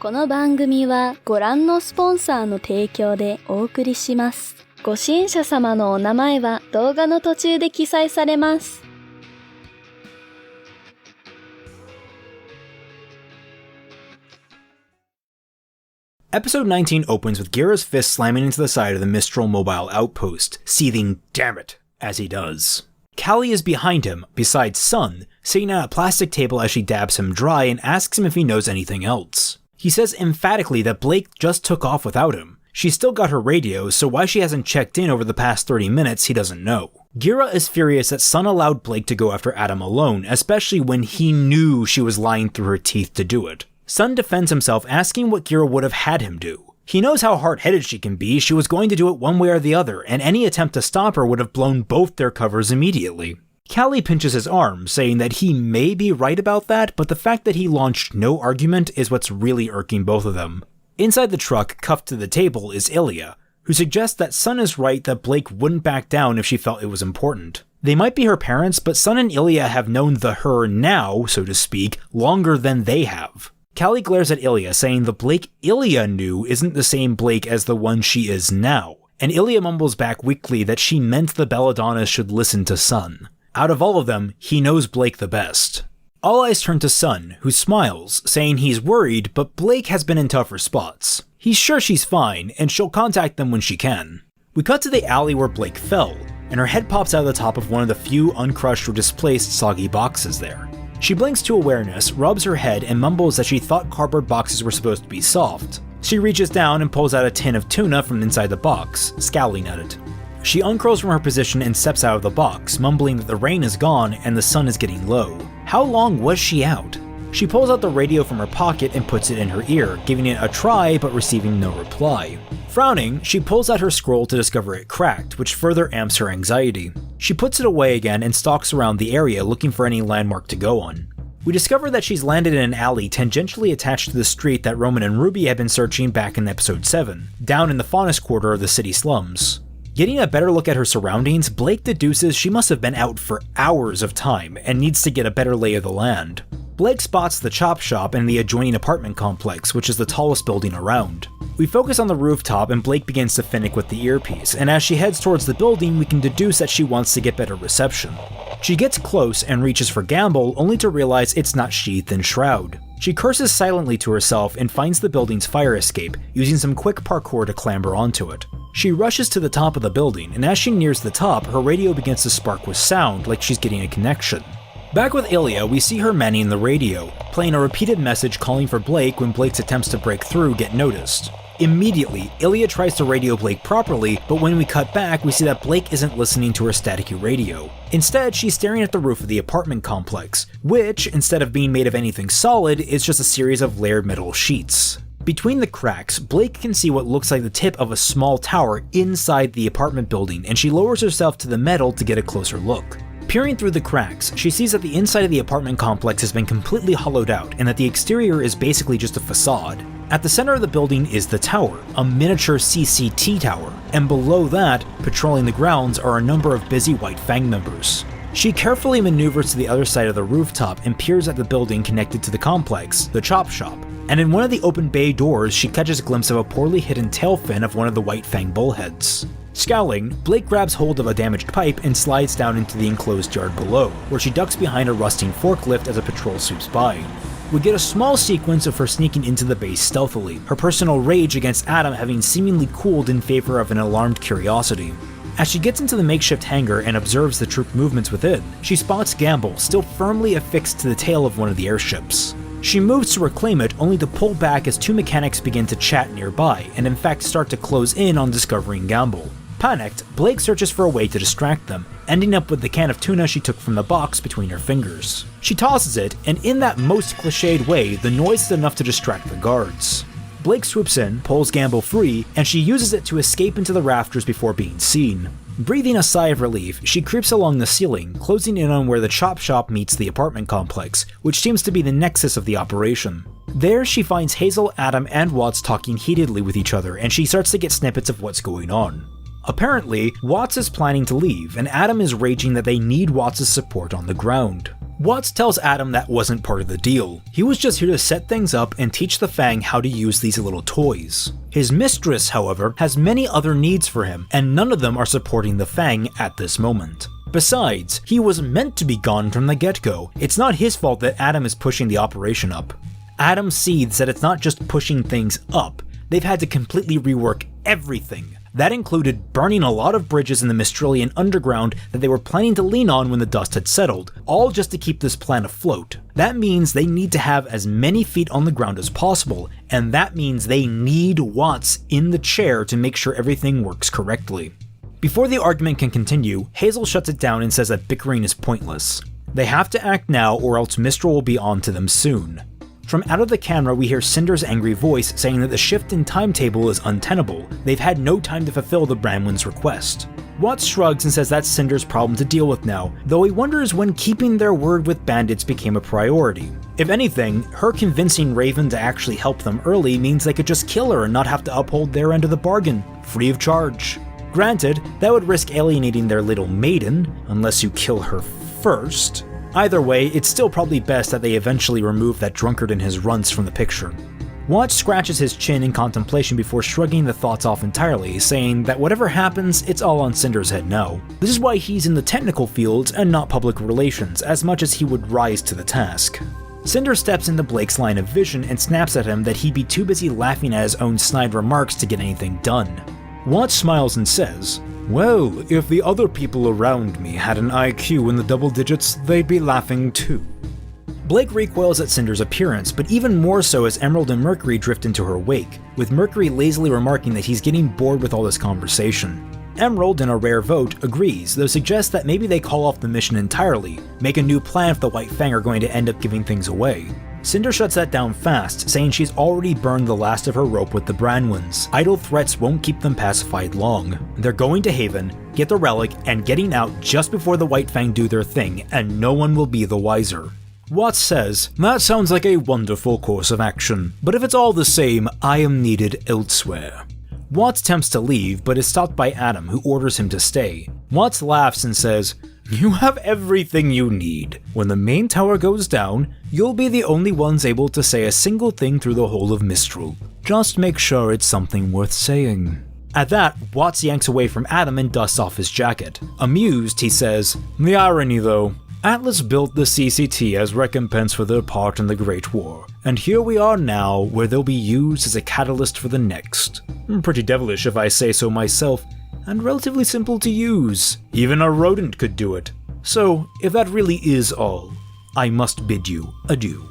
この番組はご覧のスポンサーの提供でお送りします。ご支援者様のお名前は動画の途中で記載されます。Episode 19 opens with Gira's fist slamming into the side of the Mistral mobile outpost, seething "damn it" as he does. Callie is behind him, beside Sun, sitting at a plastic table as she dabs him dry and asks him if he knows anything else. He says emphatically that Blake just took off without him. She's still got her radio, so why she hasn't checked in over the past 30 minutes he doesn't know. Gira is furious that Sun allowed Blake to go after Adam alone, especially when he knew she was lying through her teeth to do it. Sun defends himself, asking what Qrow would have had him do. He knows how hard-headed she can be, she was going to do it one way or the other, and any attempt to stop her would have blown both their covers immediately. Callie pinches his arm, saying that he may be right about that, but the fact that he launched no argument is what's really irking both of them. Inside the truck, cuffed to the table, is Ilya, who suggests that Sun is right that Blake wouldn't back down if she felt it was important. They might be her parents, but Sun and Ilya have known the her now, so to speak, longer than they have. Callie glares at Ilya, saying the Blake Ilya knew isn't the same Blake as the one she is now, and Ilya mumbles back weakly that she meant the Belladonnas should listen to Sun. Out of all of them, he knows Blake the best. All eyes turn to Sun, who smiles, saying he's worried, but Blake has been in tougher spots. He's sure she's fine, and she'll contact them when she can. We cut to the alley where Blake fell, and her head pops out of the top of one of the few uncrushed or displaced soggy boxes there. She blinks to awareness, rubs her head, and mumbles that she thought cardboard boxes were supposed to be soft. She reaches down and pulls out a tin of tuna from inside the box, scowling at it. She uncurls from her position and steps out of the box, mumbling that the rain is gone and the sun is getting low. How long was she out? She pulls out the radio from her pocket and puts it in her ear, giving it a try but receiving no reply. Frowning, she pulls out her scroll to discover it cracked, which further amps her anxiety. She puts it away again and stalks around the area looking for any landmark to go on. We discover that she's landed in an alley tangentially attached to the street that Roman and Ruby had been searching back in episode 7, down in the Faunus quarter of the city slums. Getting a better look at her surroundings, Blake deduces she must have been out for hours of time and needs to get a better lay of the land. Blake spots the chop shop and the adjoining apartment complex, which is the tallest building around. We focus on the rooftop and Blake begins to finick with the earpiece, and as she heads towards the building we can deduce that she wants to get better reception. She gets close and reaches for Gamble, only to realize it's not sheathed in shroud. She curses silently to herself and finds the building's fire escape, using some quick parkour to clamber onto it. She rushes to the top of the building, and as she nears the top, her radio begins to spark with sound like she's getting a connection. Back with Ilya, we see her manning the radio, playing a repeated message calling for Blake when Blake's attempts to break through get noticed. Immediately, Ilya tries to radio Blake properly, but when we cut back, we see that Blake isn't listening to her staticky radio. Instead, she's staring at the roof of the apartment complex, which, instead of being made of anything solid, is just a series of layered metal sheets. Between the cracks, Blake can see what looks like the tip of a small tower inside the apartment building, and she lowers herself to the metal to get a closer look. Peering through the cracks, she sees that the inside of the apartment complex has been completely hollowed out and that the exterior is basically just a facade. At the center of the building is the tower, a miniature CCT tower, and below that, patrolling the grounds, are a number of busy white fang members. She carefully maneuvers to the other side of the rooftop and peers at the building connected to the complex, the chop shop, and in one of the open bay doors she catches a glimpse of a poorly hidden tail fin of one of the white fang bullheads. Scowling, Blake grabs hold of a damaged pipe and slides down into the enclosed yard below, where she ducks behind a rusting forklift as a patrol sweeps by. We get a small sequence of her sneaking into the base stealthily, her personal rage against Adam having seemingly cooled in favor of an alarmed curiosity. As she gets into the makeshift hangar and observes the troop movements within, she spots Gamble still firmly affixed to the tail of one of the airships. She moves to reclaim it, only to pull back as two mechanics begin to chat nearby, and in fact start to close in on discovering Gamble. Panicked, Blake searches for a way to distract them, ending up with the can of tuna she took from the box between her fingers. She tosses it, and in that most cliched way, the noise is enough to distract the guards. Blake swoops in, pulls Gamble free, and she uses it to escape into the rafters before being seen. Breathing a sigh of relief, she creeps along the ceiling, closing in on where the chop shop meets the apartment complex, which seems to be the nexus of the operation. There, she finds Hazel, Adam, and Watts talking heatedly with each other, and she starts to get snippets of what's going on. Apparently, Watts is planning to leave, and Adam is raging that they need Watts' support on the ground. Watts tells Adam that wasn't part of the deal. He was just here to set things up and teach the Fang how to use these little toys. His mistress, however, has many other needs for him, and none of them are supporting the Fang at this moment. Besides, he was meant to be gone from the get-go. It's not his fault that Adam is pushing the operation up. Adam sees that it's not just pushing things up, they've had to completely rework everything. That included burning a lot of bridges in the Mystralian underground that they were planning to lean on when the dust had settled, all just to keep this plan afloat. That means they need to have as many feet on the ground as possible, and that means they need Watts in the chair to make sure everything works correctly. Before the argument can continue, Hazel shuts it down and says that bickering is pointless. They have to act now or else Mistral will be on to them soon. From out of the camera, we hear Cinder's angry voice saying that the shift in timetable is untenable. They've had no time to fulfill the Bramwin's request. Watts shrugs and says that's Cinder's problem to deal with now, though he wonders when keeping their word with bandits became a priority. If anything, her convincing Raven to actually help them early means they could just kill her and not have to uphold their end of the bargain, free of charge. Granted, that would risk alienating their little maiden, unless you kill her first. Either way, it's still probably best that they eventually remove that drunkard and his runts from the picture. Watts scratches his chin in contemplation before shrugging the thoughts off entirely, saying that whatever happens, it's all on Cinder's head now. This is why he's in the technical fields and not public relations, as much as he would rise to the task. Cinder steps into Blake's line of vision and snaps at him that he'd be too busy laughing at his own snide remarks to get anything done. Watts smiles and says, "Well, if the other people around me had an IQ in the double digits, they'd be laughing too." Blake recoils at Cinder's appearance, but even more so as Emerald and Mercury drift into her wake, with Mercury lazily remarking that he's getting bored with all this conversation. Emerald, in a rare vote, agrees, though suggests that maybe they call off the mission entirely, make a new plan if the White Fang are going to end up giving things away. Cinder shuts that down fast, saying she's already burned the last of her rope with the Branwins. Idle threats won't keep them pacified long. They're going to Haven, get the relic, and getting out just before the White Fang do their thing, and no one will be the wiser. Watts says, "That sounds like a wonderful course of action, but if it's all the same, I am needed elsewhere." Watts attempts to leave, but is stopped by Adam, who orders him to stay. Watts laughs and says, "You have everything you need. When the main tower goes down, you'll be the only ones able to say a single thing through the whole of Mistral. Just make sure it's something worth saying." At that, Watts yanks away from Adam and dusts off his jacket. Amused, he says, "The irony though. Atlas built the CCT as recompense for their part in the Great War, and here we are now where they'll be used as a catalyst for the next. Pretty devilish if I say so myself, and relatively simple to use. Even a rodent could do it. So, if that really is all, I must bid you adieu."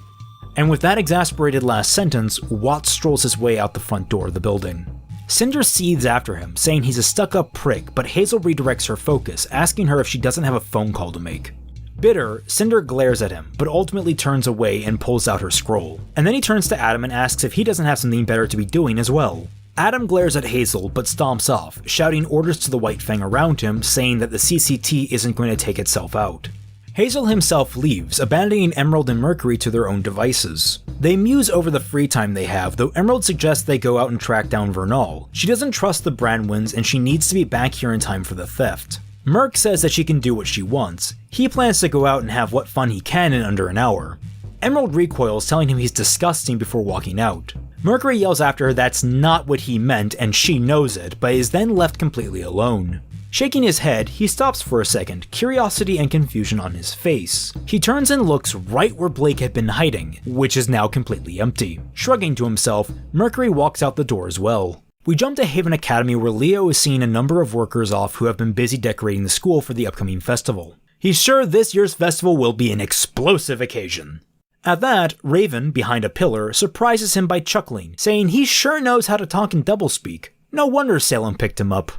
And with that exasperated last sentence, Watts strolls his way out the front door of the building. Cinder seethes after him, saying he's a stuck-up prick, but Hazel redirects her focus, asking her if she doesn't have a phone call to make. Bitter, Cinder glares at him, but ultimately turns away and pulls out her scroll. And then he turns to Adam and asks if he doesn't have something better to be doing as well. Adam glares at Hazel, but stomps off, shouting orders to the White Fang around him, saying that the CCT isn't going to take itself out. Hazel himself leaves, abandoning Emerald and Mercury to their own devices. They muse over the free time they have, though Emerald suggests they go out and track down Vernal. She doesn't trust the Branwins, and she needs to be back here in time for the theft. Merc says that she can do what she wants. He plans to go out and have what fun he can in under an hour. Emerald recoils, telling him he's disgusting before walking out. Mercury yells after her that's not what he meant and she knows it, but is then left completely alone. Shaking his head, he stops for a second, curiosity and confusion on his face. He turns and looks right where Blake had been hiding, which is now completely empty. Shrugging to himself, Mercury walks out the door as well. We jump to Haven Academy where Leo is seeing a number of workers off who have been busy decorating the school for the upcoming festival. He's sure this year's festival will be an explosive occasion. At that, Raven, behind a pillar, surprises him by chuckling, saying he sure knows how to talk in doublespeak. No wonder Salem picked him up.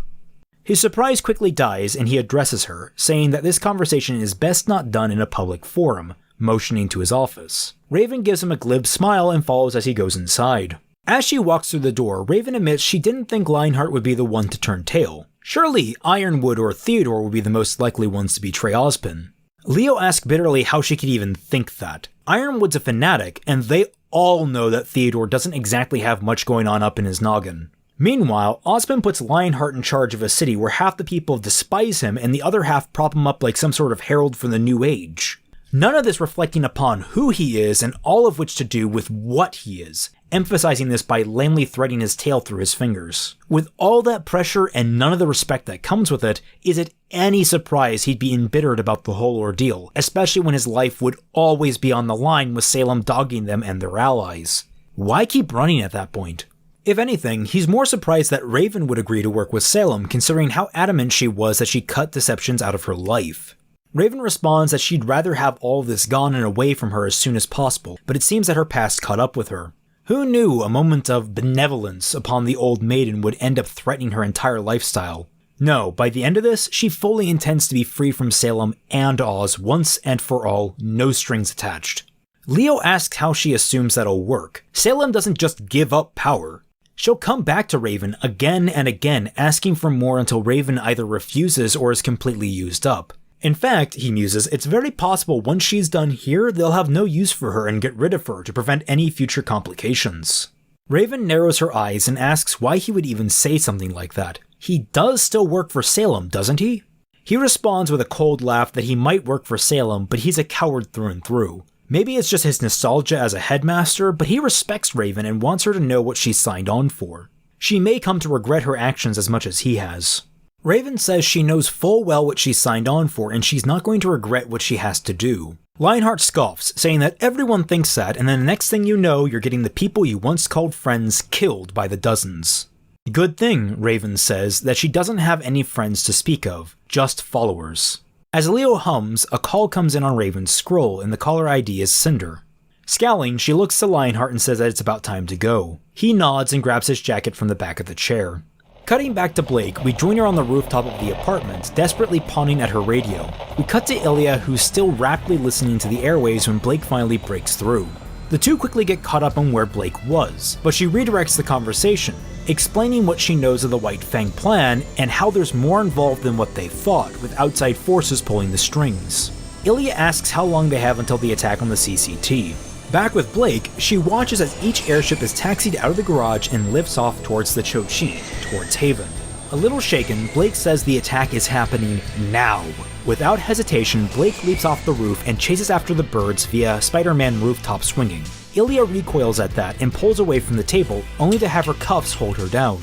His surprise quickly dies and he addresses her, saying that this conversation is best not done in a public forum, motioning to his office. Raven gives him a glib smile and follows as he goes inside. As she walks through the door, Raven admits she didn't think Lionheart would be the one to turn tail. Surely Ironwood or Theodore would be the most likely ones to betray Ozpin. Leo asks bitterly how she could even think that. Ironwood's a fanatic, and they all know that Theodore doesn't exactly have much going on up in his noggin. Meanwhile, Ozpin puts Lionheart in charge of a city where half the people despise him and the other half prop him up like some sort of herald for the New Age. None of this reflecting upon who he is and all of which to do with what he is, emphasizing this by lamely threading his tail through his fingers. With all that pressure and none of the respect that comes with it, is it any surprise he'd be embittered about the whole ordeal, especially when his life would always be on the line with Salem dogging them and their allies? Why keep running at that point? If anything, he's more surprised that Raven would agree to work with Salem, considering how adamant she was that she cut deceptions out of her life. Raven responds that she'd rather have all of this gone and away from her as soon as possible, but it seems that her past caught up with her. Who knew a moment of benevolence upon the old maiden would end up threatening her entire lifestyle? No, by the end of this, she fully intends to be free from Salem and Oz once and for all, no strings attached. Leo asks how she assumes that'll work. Salem doesn't just give up power. She'll come back to Raven again and again, asking for more until Raven either refuses or is completely used up. In fact, he muses, it's very possible once she's done here, they'll have no use for her and get rid of her to prevent any future complications. Raven narrows her eyes and asks why he would even say something like that. He does still work for Salem, doesn't he? He responds with a cold laugh that he might work for Salem, but he's a coward through and through. Maybe it's just his nostalgia as a headmaster, but he respects Raven and wants her to know what she's signed on for. She may come to regret her actions as much as he has. Raven says she knows full well what she's signed on for and she's not going to regret what she has to do. Lionheart scoffs, saying that everyone thinks that, and then the next thing you know, you're getting the people you once called friends killed by the dozens. Good thing, Raven says, that she doesn't have any friends to speak of, just followers. As Leo hums, a call comes in on Raven's scroll, and the caller ID is Cinder. Scowling, she looks to Lionheart and says that it's about time to go. He nods and grabs his jacket from the back of the chair. Cutting back to Blake, we join her on the rooftop of the apartment, desperately pawing at her radio. We cut to Ilya, who's still raptly listening to the airwaves when Blake finally breaks through. The two quickly get caught up on where Blake was, but she redirects the conversation, explaining what she knows of the White Fang plan and how there's more involved than what they thought, with outside forces pulling the strings. Ilya asks how long they have until the attack on the CCT. Back with Blake, she watches as each airship is taxied out of the garage and lifts off towards the Chochi, towards Haven. A little shaken, Blake says the attack is happening now. Without hesitation, Blake leaps off the roof and chases after the birds via Spider-Man rooftop swinging. Ilya recoils at that and pulls away from the table, only to have her cuffs hold her down.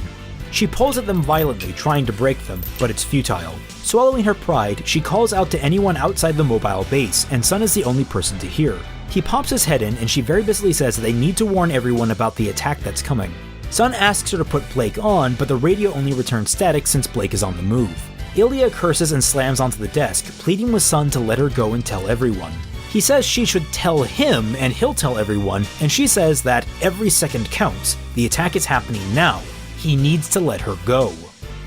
She pulls at them violently, trying to break them, but it's futile. Swallowing her pride, she calls out to anyone outside the mobile base, and Sun is the only person to hear. He pops his head in, and she very busily says that they need to warn everyone about the attack that's coming. Sun asks her to put Blake on, but the radio only returns static since Blake is on the move. Ilya curses and slams onto the desk, pleading with Sun to let her go and tell everyone. He says she should tell him, and he'll tell everyone, and she says that every second counts, the attack is happening now, he needs to let her go.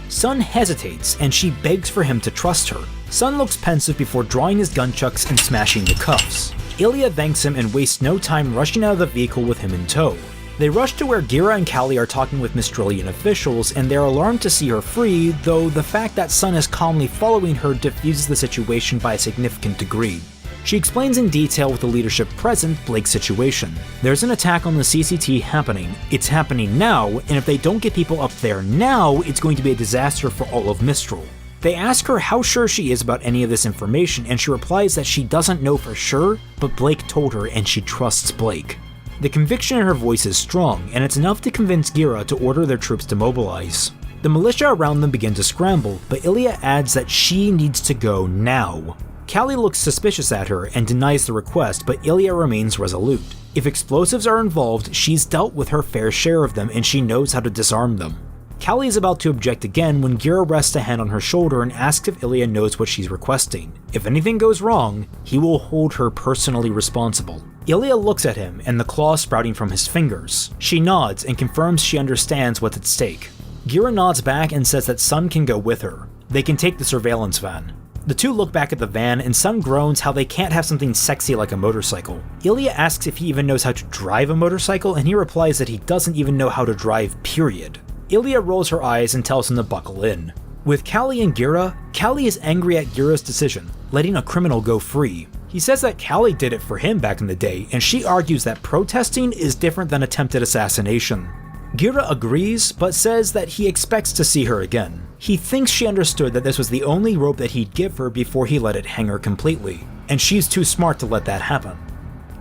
Sun hesitates, and she begs for him to trust her. Sun looks pensive before drawing his gunchucks and smashing the cuffs. Ilya thanks him and wastes no time rushing out of the vehicle with him in tow. They rush to where Gira and Callie are talking with Mistralian officials, and they're alarmed to see her free, though the fact that Sun is calmly following her diffuses the situation by a significant degree. She explains in detail with the leadership present Blake's situation. There's an attack on the CCT happening. It's happening now, and if they don't get people up there now, it's going to be a disaster for all of Mistral. They ask her how sure she is about any of this information, and she replies that she doesn't know for sure, but Blake told her and she trusts Blake. The conviction in her voice is strong, and it's enough to convince Gira to order their troops to mobilize. The militia around them begin to scramble, but Ilya adds that she needs to go now. Callie looks suspicious at her and denies the request, but Ilya remains resolute. If explosives are involved, she's dealt with her fair share of them and she knows how to disarm them. Callie is about to object again when Gira rests a hand on her shoulder and asks if Ilya knows what she's requesting. If anything goes wrong, he will hold her personally responsible. Ilya looks at him and the claws sprouting from his fingers. She nods and confirms she understands what's at stake. Gira nods back and says that Sun can go with her. They can take the surveillance van. The two look back at the van and Sun groans how they can't have something sexy like a motorcycle. Ilya asks if he even knows how to drive a motorcycle and he replies that he doesn't even know how to drive, period. Ilya rolls her eyes and tells him to buckle in. With Callie and Gira, Callie is angry at Gira's decision, letting a criminal go free. He says that Callie did it for him back in the day, and she argues that protesting is different than attempted assassination. Gira agrees, but says that he expects to see her again. He thinks she understood that this was the only rope that he'd give her before he let it hang her completely. and she's too smart to let that happen.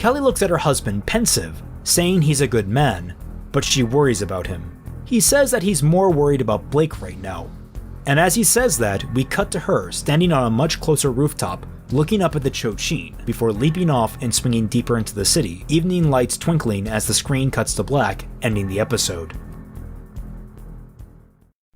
Callie looks at her husband pensive, saying he's a good man, but she worries about him. He says that he's more worried about Blake right now. And as he says that, we cut to her standing on a much closer rooftop, looking up at the Cho-Chin, before leaping off and swinging deeper into the city, evening lights twinkling as the screen cuts to black, ending the episode.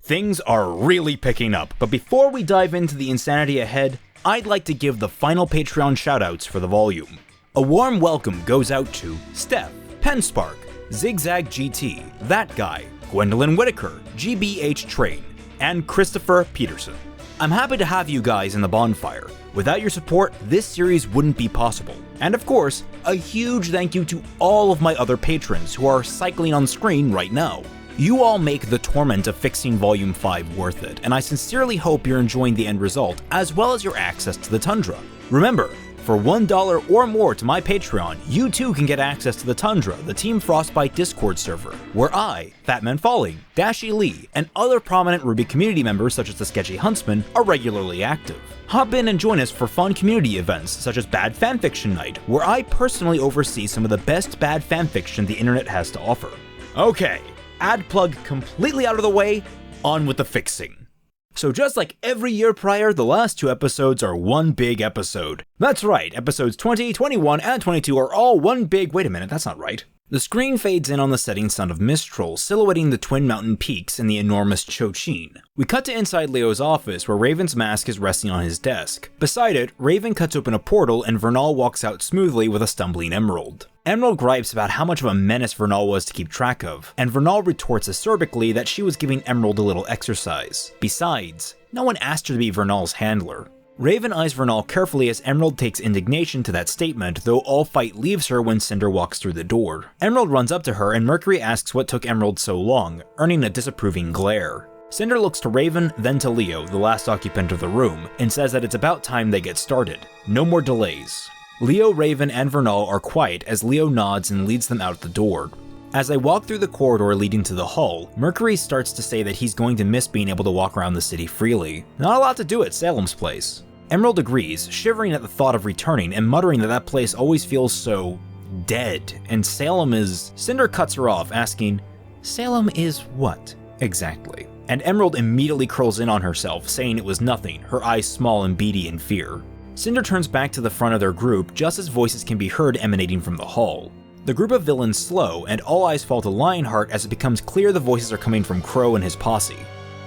Things are really picking up, but before we dive into the insanity ahead, I'd like to give the final Patreon shoutouts for the volume. A warm welcome goes out to Steph, Penspark, Zigzag GT, That Guy, Gwendolyn Whitaker, GBH Train, and Christopher Peterson. I'm happy to have you guys in the bonfire. Without your support, this series wouldn't be possible. And of course, a huge thank you to all of my other patrons who are cycling on screen right now. You all make the torment of fixing Volume 5 worth it, and I sincerely hope you're enjoying the end result, as well as your access to the Tundra. Remember, for $1 or more to my Patreon, you too can get access to the Tundra, the Team Frostbite Discord server, where I, FatmanFalling, Dashy Lee, and other prominent RWBY community members such as the Sketchy Huntsmen are regularly active. Hop in and join us for fun community events such as Bad Fanfiction Night, where I personally oversee some of the best bad fanfiction the internet has to offer. Okay, ad plug completely out of the way, on with the fixing. So just like every year prior, the last 2 episodes are one big episode. That's right, episodes 20, 21, and 22 are all one big— wait a minute, that's not right. The screen fades in on the setting sun of Mistral, silhouetting the twin mountain peaks and the enormous Cho-Chin. We cut to inside Leo's office, where Raven's mask is resting on his desk. Beside it, Raven cuts open a portal and Vernal walks out smoothly with a stumbling Emerald. Emerald gripes about how much of a menace Vernal was to keep track of, and Vernal retorts acerbically that she was giving Emerald a little exercise. Besides, no one asked her to be Vernal's handler. Raven eyes Vernal carefully as Emerald takes indignation to that statement, though all fight leaves her when Cinder walks through the door. Emerald runs up to her and Mercury asks what took Emerald so long, earning a disapproving glare. Cinder looks to Raven, then to Leo, the last occupant of the room, and says that it's about time they get started. No more delays. Leo, Raven, and Vernal are quiet as Leo nods and leads them out the door. As they walk through the corridor leading to the hall, Mercury starts to say that he's going to miss being able to walk around the city freely. Not a lot to do at Salem's place. Emerald agrees, shivering at the thought of returning and muttering that that place always feels so dead, and Salem is— Cinder cuts her off, asking, "Salem is what, exactly?" And Emerald immediately curls in on herself, saying it was nothing, her eyes small and beady in fear. Cinder turns back to the front of their group just as voices can be heard emanating from the hall. The group of villains slow, and all eyes fall to Lionheart as it becomes clear the voices are coming from Qrow and his posse.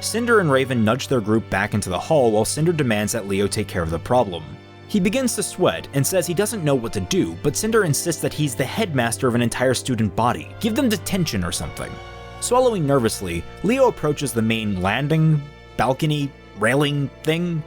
Cinder and Raven nudge their group back into the hall while Cinder demands that Leo take care of the problem. He begins to sweat and says he doesn't know what to do, but Cinder insists that he's the headmaster of an entire student body. Give them detention or something. Swallowing nervously, Leo approaches the main landing, balcony, railing thing.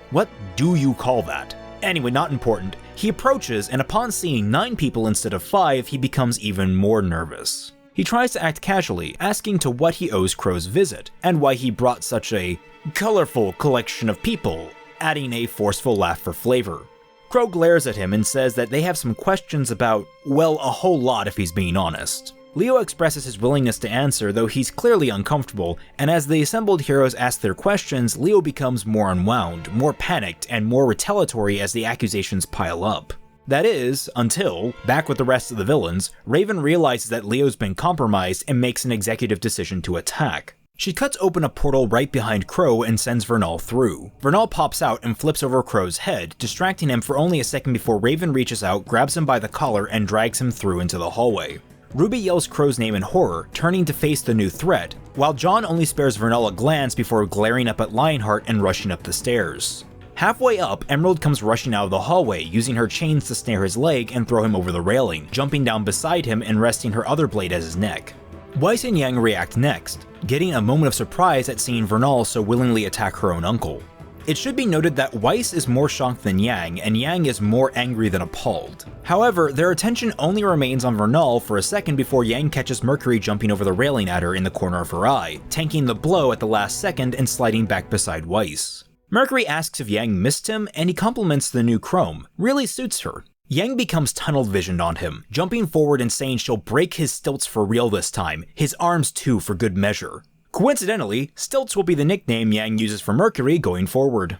What do you call that? Anyway, not important. He approaches, and upon seeing 9 people instead of 5, he becomes even more nervous. He tries to act casually, asking to what he owes Qrow's visit, and why he brought such a colorful collection of people, adding a forceful laugh for flavor. Qrow glares at him and says that they have some questions about, well, a whole lot if he's being honest. Leo expresses his willingness to answer, though he's clearly uncomfortable, and as the assembled heroes ask their questions, Leo becomes more unwound, more panicked, and more retaliatory as the accusations pile up. That is, until, back with the rest of the villains, Raven realizes that Leo's been compromised and makes an executive decision to attack. She cuts open a portal right behind Qrow and sends Vernal through. Vernal pops out and flips over Qrow's head, distracting him for only a second before Raven reaches out, grabs him by the collar, and drags him through into the hallway. RWBY yells Qrow's name in horror, turning to face the new threat, while John only spares Vernal a glance before glaring up at Lionheart and rushing up the stairs. Halfway up, Emerald comes rushing out of the hallway, using her chains to snare his leg and throw him over the railing, jumping down beside him and resting her other blade at his neck. Weiss and Yang react next, getting a moment of surprise at seeing Vernal so willingly attack her own uncle. It should be noted that Weiss is more shocked than Yang, and Yang is more angry than appalled. However, their attention only remains on Vernal for a second before Yang catches Mercury jumping over the railing at her in the corner of her eye, tanking the blow at the last second and sliding back beside Weiss. Mercury asks if Yang missed him, and he compliments the new Chrome. Really suits her. Yang becomes tunnel-visioned on him, jumping forward and saying she'll break his stilts for real this time, his arms too for good measure. Coincidentally, stilts will be the nickname Yang uses for Mercury going forward.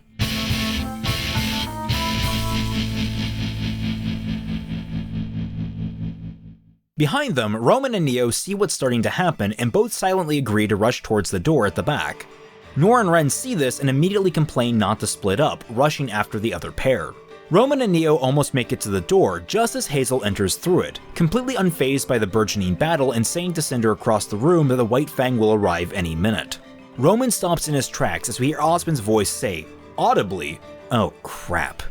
Behind them, Roman and Neo see what's starting to happen and both silently agree to rush towards the door at the back. Nora and Ren see this and immediately complain not to split up, rushing after the other pair. Roman and Neo almost make it to the door just as Hazel enters through it, completely unfazed by the burgeoning battle and saying to Cinder across the room that the White Fang will arrive any minute. Roman stops in his tracks as we hear Ozpin's voice say, audibly, "Oh crap."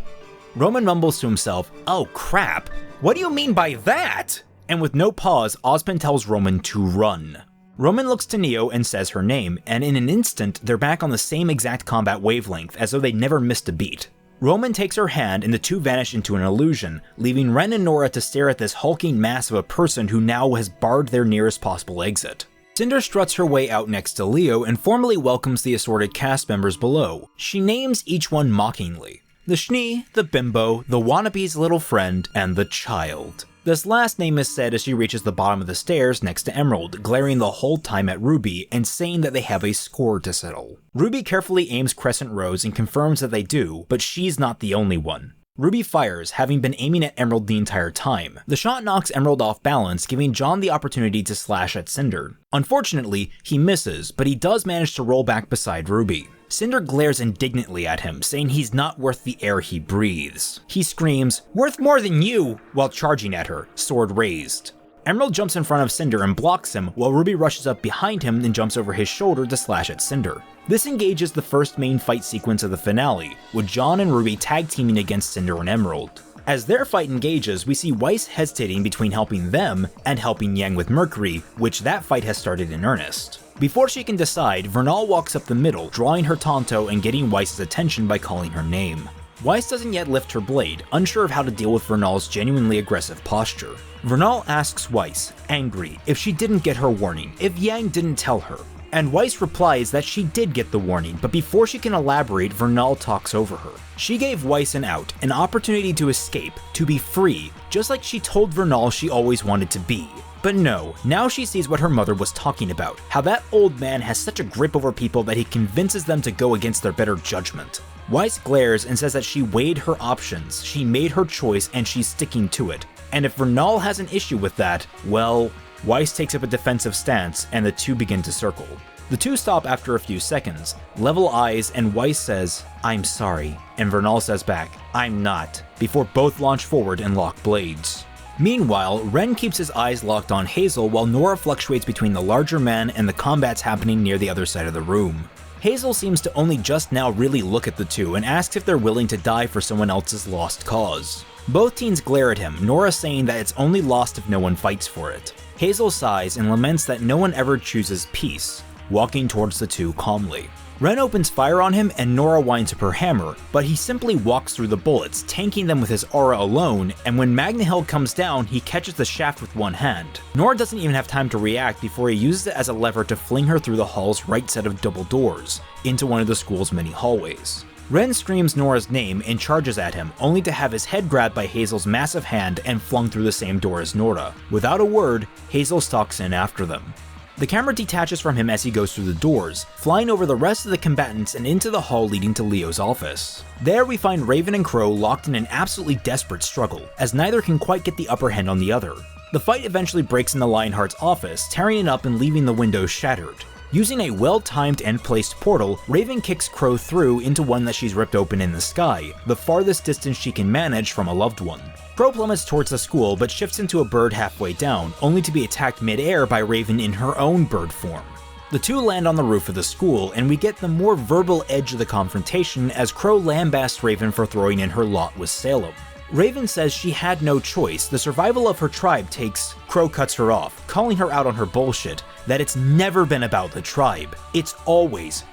Roman mumbles to himself, "Oh crap? What do you mean by that?" And with no pause, Ozpin tells Roman to run. Roman looks to Neo and says her name, and in an instant, they're back on the same exact combat wavelength as though they never missed a beat. Roman takes her hand and the two vanish into an illusion, leaving Ren and Nora to stare at this hulking mass of a person who now has barred their nearest possible exit. Cinder struts her way out next to Leo and formally welcomes the assorted cast members below. She names each one mockingly. The Schnee, the Bimbo, the Wannabe's little friend, and the Child. This last name is said as she reaches the bottom of the stairs next to Emerald, glaring the whole time at Ruby and saying that they have a score to settle. Ruby carefully aims Crescent Rose and confirms that they do, but she's not the only one. Ruby fires, having been aiming at Emerald the entire time. The shot knocks Emerald off balance, giving John the opportunity to slash at Cinder. Unfortunately, he misses, but he does manage to roll back beside Ruby. Cinder glares indignantly at him, saying he's not worth the air he breathes. He screams, "Worth more than you!" while charging at her, sword raised. Emerald jumps in front of Cinder and blocks him, while Ruby rushes up behind him and jumps over his shoulder to slash at Cinder. This engages the first main fight sequence of the finale, with John and Ruby tag teaming against Cinder and Emerald. As their fight engages, we see Weiss hesitating between helping them and helping Yang with Mercury, which that fight has started in earnest. Before she can decide, Vernal walks up the middle, drawing her Tonto and getting Weiss's attention by calling her name. Weiss doesn't yet lift her blade, unsure of how to deal with Vernal's genuinely aggressive posture. Vernal asks Weiss, angry, if she didn't get her warning, if Yang didn't tell her. And Weiss replies that she did get the warning, but before she can elaborate, Vernal talks over her. She gave Weiss an out, an opportunity to escape, to be free, just like she told Vernal she always wanted to be. But no, now she sees what her mother was talking about, how that old man has such a grip over people that he convinces them to go against their better judgment. Weiss glares and says that she weighed her options, she made her choice, and she's sticking to it. And if Vernal has an issue with that, well, Weiss takes up a defensive stance and the two begin to circle. The two stop after a few seconds, level eyes, and Weiss says, "I'm sorry," and Vernal says back, "I'm not," before both launch forward and lock blades. Meanwhile, Ren keeps his eyes locked on Hazel while Nora fluctuates between the larger man and the combats happening near the other side of the room. Hazel seems to only just now really look at the two and asks if they're willing to die for someone else's lost cause. Both teens glare at him, Nora saying that it's only lost if no one fights for it. Hazel sighs and laments that no one ever chooses peace, walking towards the two calmly. Ren opens fire on him and Nora winds up her hammer, but he simply walks through the bullets, tanking them with his aura alone, and when Magna Hill comes down, he catches the shaft with one hand. Nora doesn't even have time to react before he uses it as a lever to fling her through the hall's right set of double doors, into one of the school's many hallways. Ren screams Nora's name and charges at him, only to have his head grabbed by Hazel's massive hand and flung through the same door as Nora. Without a word, Hazel stalks in after them. The camera detaches from him as he goes through the doors, flying over the rest of the combatants and into the hall leading to Leo's office. There we find Raven and Qrow locked in an absolutely desperate struggle, as neither can quite get the upper hand on the other. The fight eventually breaks into Lionheart's office, tearing it up and leaving the windows shattered. Using a well-timed and placed portal, Raven kicks Qrow through into one that she's ripped open in the sky, the farthest distance she can manage from a loved one. Qrow plummets towards the school but shifts into a bird halfway down, only to be attacked mid-air by Raven in her own bird form. The two land on the roof of the school, and we get the more verbal edge of the confrontation as Qrow lambasts Raven for throwing in her lot with Salem. Raven says she had no choice, the survival of her tribe takes. Qrow cuts her off, calling her out on her bullshit, that it's never been about the tribe. It's always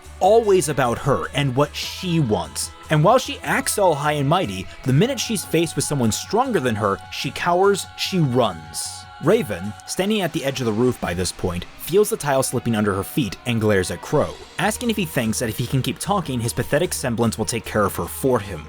about her and what she wants. And while she acts all high and mighty, the minute she's faced with someone stronger than her, she cowers, she runs. Raven, standing at the edge of the roof by this point, feels the tile slipping under her feet and glares at Qrow, asking if he thinks that if he can keep talking, his pathetic semblance will take care of her for him.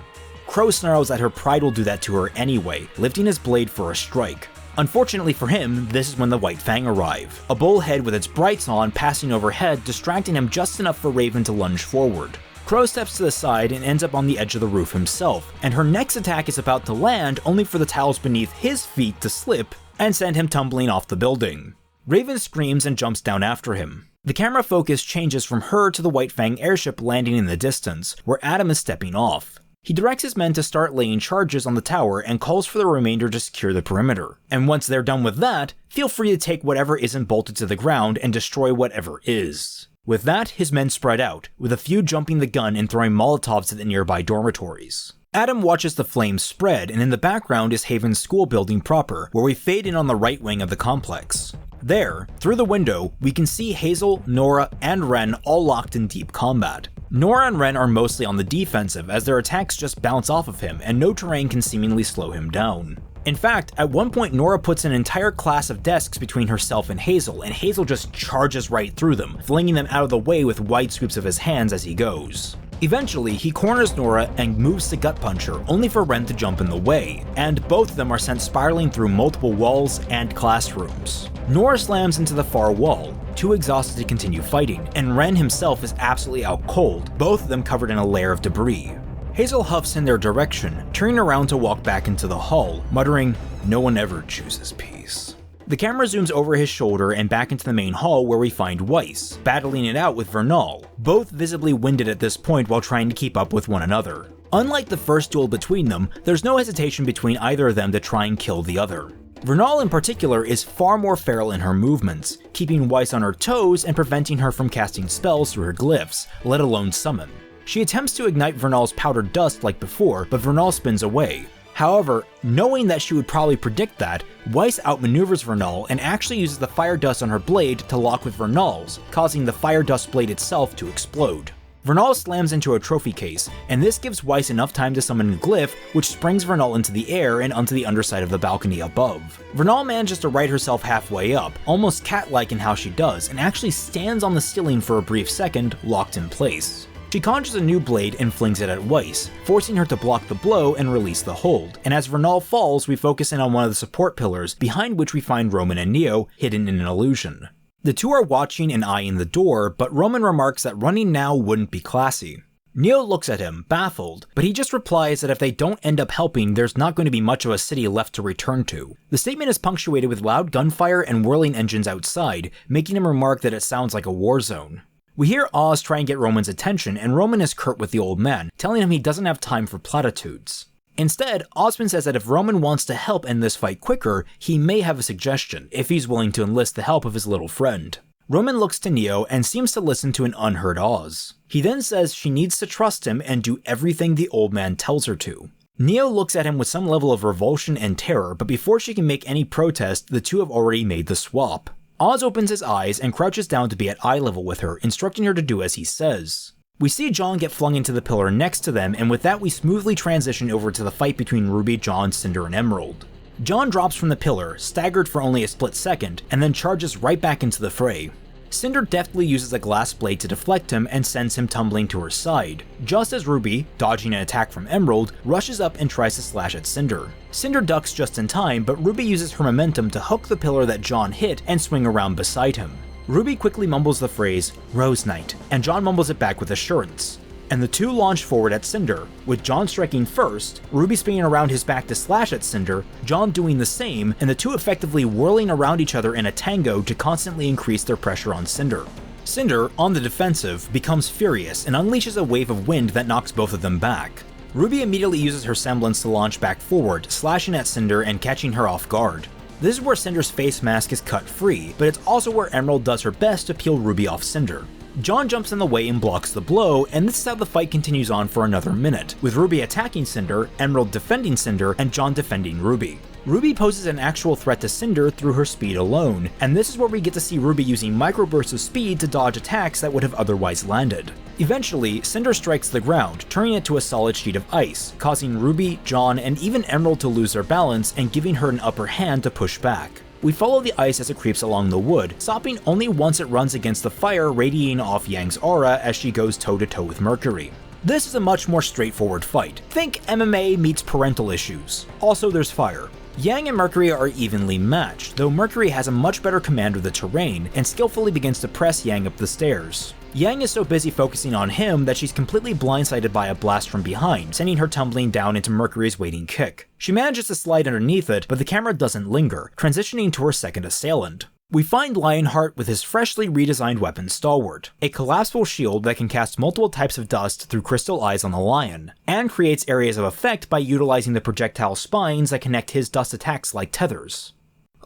Qrow snarls that her pride will do that to her anyway, lifting his blade for a strike. Unfortunately for him, this is when the White Fang arrive, a bullhead with its brights on passing overhead, distracting him just enough for Raven to lunge forward. Qrow steps to the side and ends up on the edge of the roof himself, and her next attack is about to land only for the tiles beneath his feet to slip and send him tumbling off the building. Raven screams and jumps down after him. The camera focus changes from her to the White Fang airship landing in the distance, where Adam is stepping off. He directs his men to start laying charges on the tower and calls for the remainder to secure the perimeter. And once they're done with that, feel free to take whatever isn't bolted to the ground and destroy whatever is. With that, his men spread out, with a few jumping the gun and throwing Molotovs at the nearby dormitories. Adam watches the flames spread, and in the background is Haven's school building proper, where we fade in on the right wing of the complex. There, through the window, we can see Hazel, Nora, and Ren all locked in deep combat. Nora and Ren are mostly on the defensive as their attacks just bounce off of him and no terrain can seemingly slow him down. In fact, at one point Nora puts an entire class of desks between herself and Hazel just charges right through them, flinging them out of the way with wide sweeps of his hands as he goes. Eventually, he corners Nora and moves to gut punch her, only for Ren to jump in the way, and both of them are sent spiraling through multiple walls and classrooms. Nora slams into the far wall, too exhausted to continue fighting, and Ren himself is absolutely out cold, both of them covered in a layer of debris. Hazel huffs in their direction, turning around to walk back into the hall, muttering, "No one ever chooses peace." The camera zooms over his shoulder and back into the main hall where we find Weiss, battling it out with Vernal, both visibly winded at this point while trying to keep up with one another. Unlike the first duel between them, there's no hesitation between either of them to try and kill the other. Vernal in particular is far more feral in her movements, keeping Weiss on her toes and preventing her from casting spells through her glyphs, let alone summon. She attempts to ignite Vernal's powdered dust like before, but Vernal spins away. However, knowing that she would probably predict that, Weiss outmaneuvers Vernal and actually uses the fire dust on her blade to lock with Vernal's, causing the fire dust blade itself to explode. Vernal slams into a trophy case, and this gives Weiss enough time to summon a glyph, which springs Vernal into the air and onto the underside of the balcony above. Vernal manages to right herself halfway up, almost cat-like in how she does, and actually stands on the ceiling for a brief second, locked in place. She conjures a new blade and flings it at Weiss, forcing her to block the blow and release the hold, and as Vernal falls, we focus in on one of the support pillars, behind which we find Roman and Neo, hidden in an illusion. The two are watching and eyeing the door, but Roman remarks that running now wouldn't be classy. Neo looks at him, baffled, but he just replies that if they don't end up helping, there's not going to be much of a city left to return to. The statement is punctuated with loud gunfire and whirling engines outside, making him remark that it sounds like a war zone. We hear Oz try and get Roman's attention, and Roman is curt with the old man, telling him he doesn't have time for platitudes. Instead, Osman says that if Roman wants to help end this fight quicker, he may have a suggestion, if he's willing to enlist the help of his little friend. Roman looks to Neo and seems to listen to an unheard Oz. He then says she needs to trust him and do everything the old man tells her to. Neo looks at him with some level of revulsion and terror, but before she can make any protest, the two have already made the swap. Oz opens his eyes and crouches down to be at eye level with her, instructing her to do as he says. We see John get flung into the pillar next to them, and with that we smoothly transition over to the fight between Ruby, John, Cinder, and Emerald. John drops from the pillar, staggered for only a split second, and then charges right back into the fray. Cinder deftly uses a glass blade to deflect him and sends him tumbling to her side, just as Ruby, dodging an attack from Emerald, rushes up and tries to slash at Cinder. Cinder ducks just in time, but Ruby uses her momentum to hook the pillar that John hit and swing around beside him. Ruby quickly mumbles the phrase, "Rose Knight," and John mumbles it back with assurance. And the two launch forward at Cinder, with John striking first, Ruby spinning around his back to slash at Cinder, John doing the same, and the two effectively whirling around each other in a tango to constantly increase their pressure on Cinder. Cinder, on the defensive, becomes furious and unleashes a wave of wind that knocks both of them back. Ruby immediately uses her semblance to launch back forward, slashing at Cinder and catching her off guard. This is where Cinder's face mask is cut free, but it's also where Emerald does her best to peel Ruby off Cinder. John jumps in the way and blocks the blow, and this is how the fight continues on for another minute, with Ruby attacking Cinder, Emerald defending Cinder, and John defending Ruby. Ruby poses an actual threat to Cinder through her speed alone, and this is where we get to see Ruby using microbursts of speed to dodge attacks that would have otherwise landed. Eventually, Cinder strikes the ground, turning it to a solid sheet of ice, causing Ruby, John, and even Emerald to lose their balance and giving her an upper hand to push back. We follow the ice as it creeps along the wood, stopping only once it runs against the fire radiating off Yang's aura as she goes toe-to-toe with Mercury. This is a much more straightforward fight. Think MMA meets parental issues. Also, there's fire. Yang and Mercury are evenly matched, though Mercury has a much better command of the terrain and skillfully begins to press Yang up the stairs. Yang is so busy focusing on him that she's completely blindsided by a blast from behind, sending her tumbling down into Mercury's waiting kick. She manages to slide underneath it, but the camera doesn't linger, transitioning to her second assailant. We find Lionheart with his freshly redesigned weapon Stalwart, a collapsible shield that can cast multiple types of dust through crystal eyes on the lion, and creates areas of effect by utilizing the projectile spines that connect his dust attacks like tethers.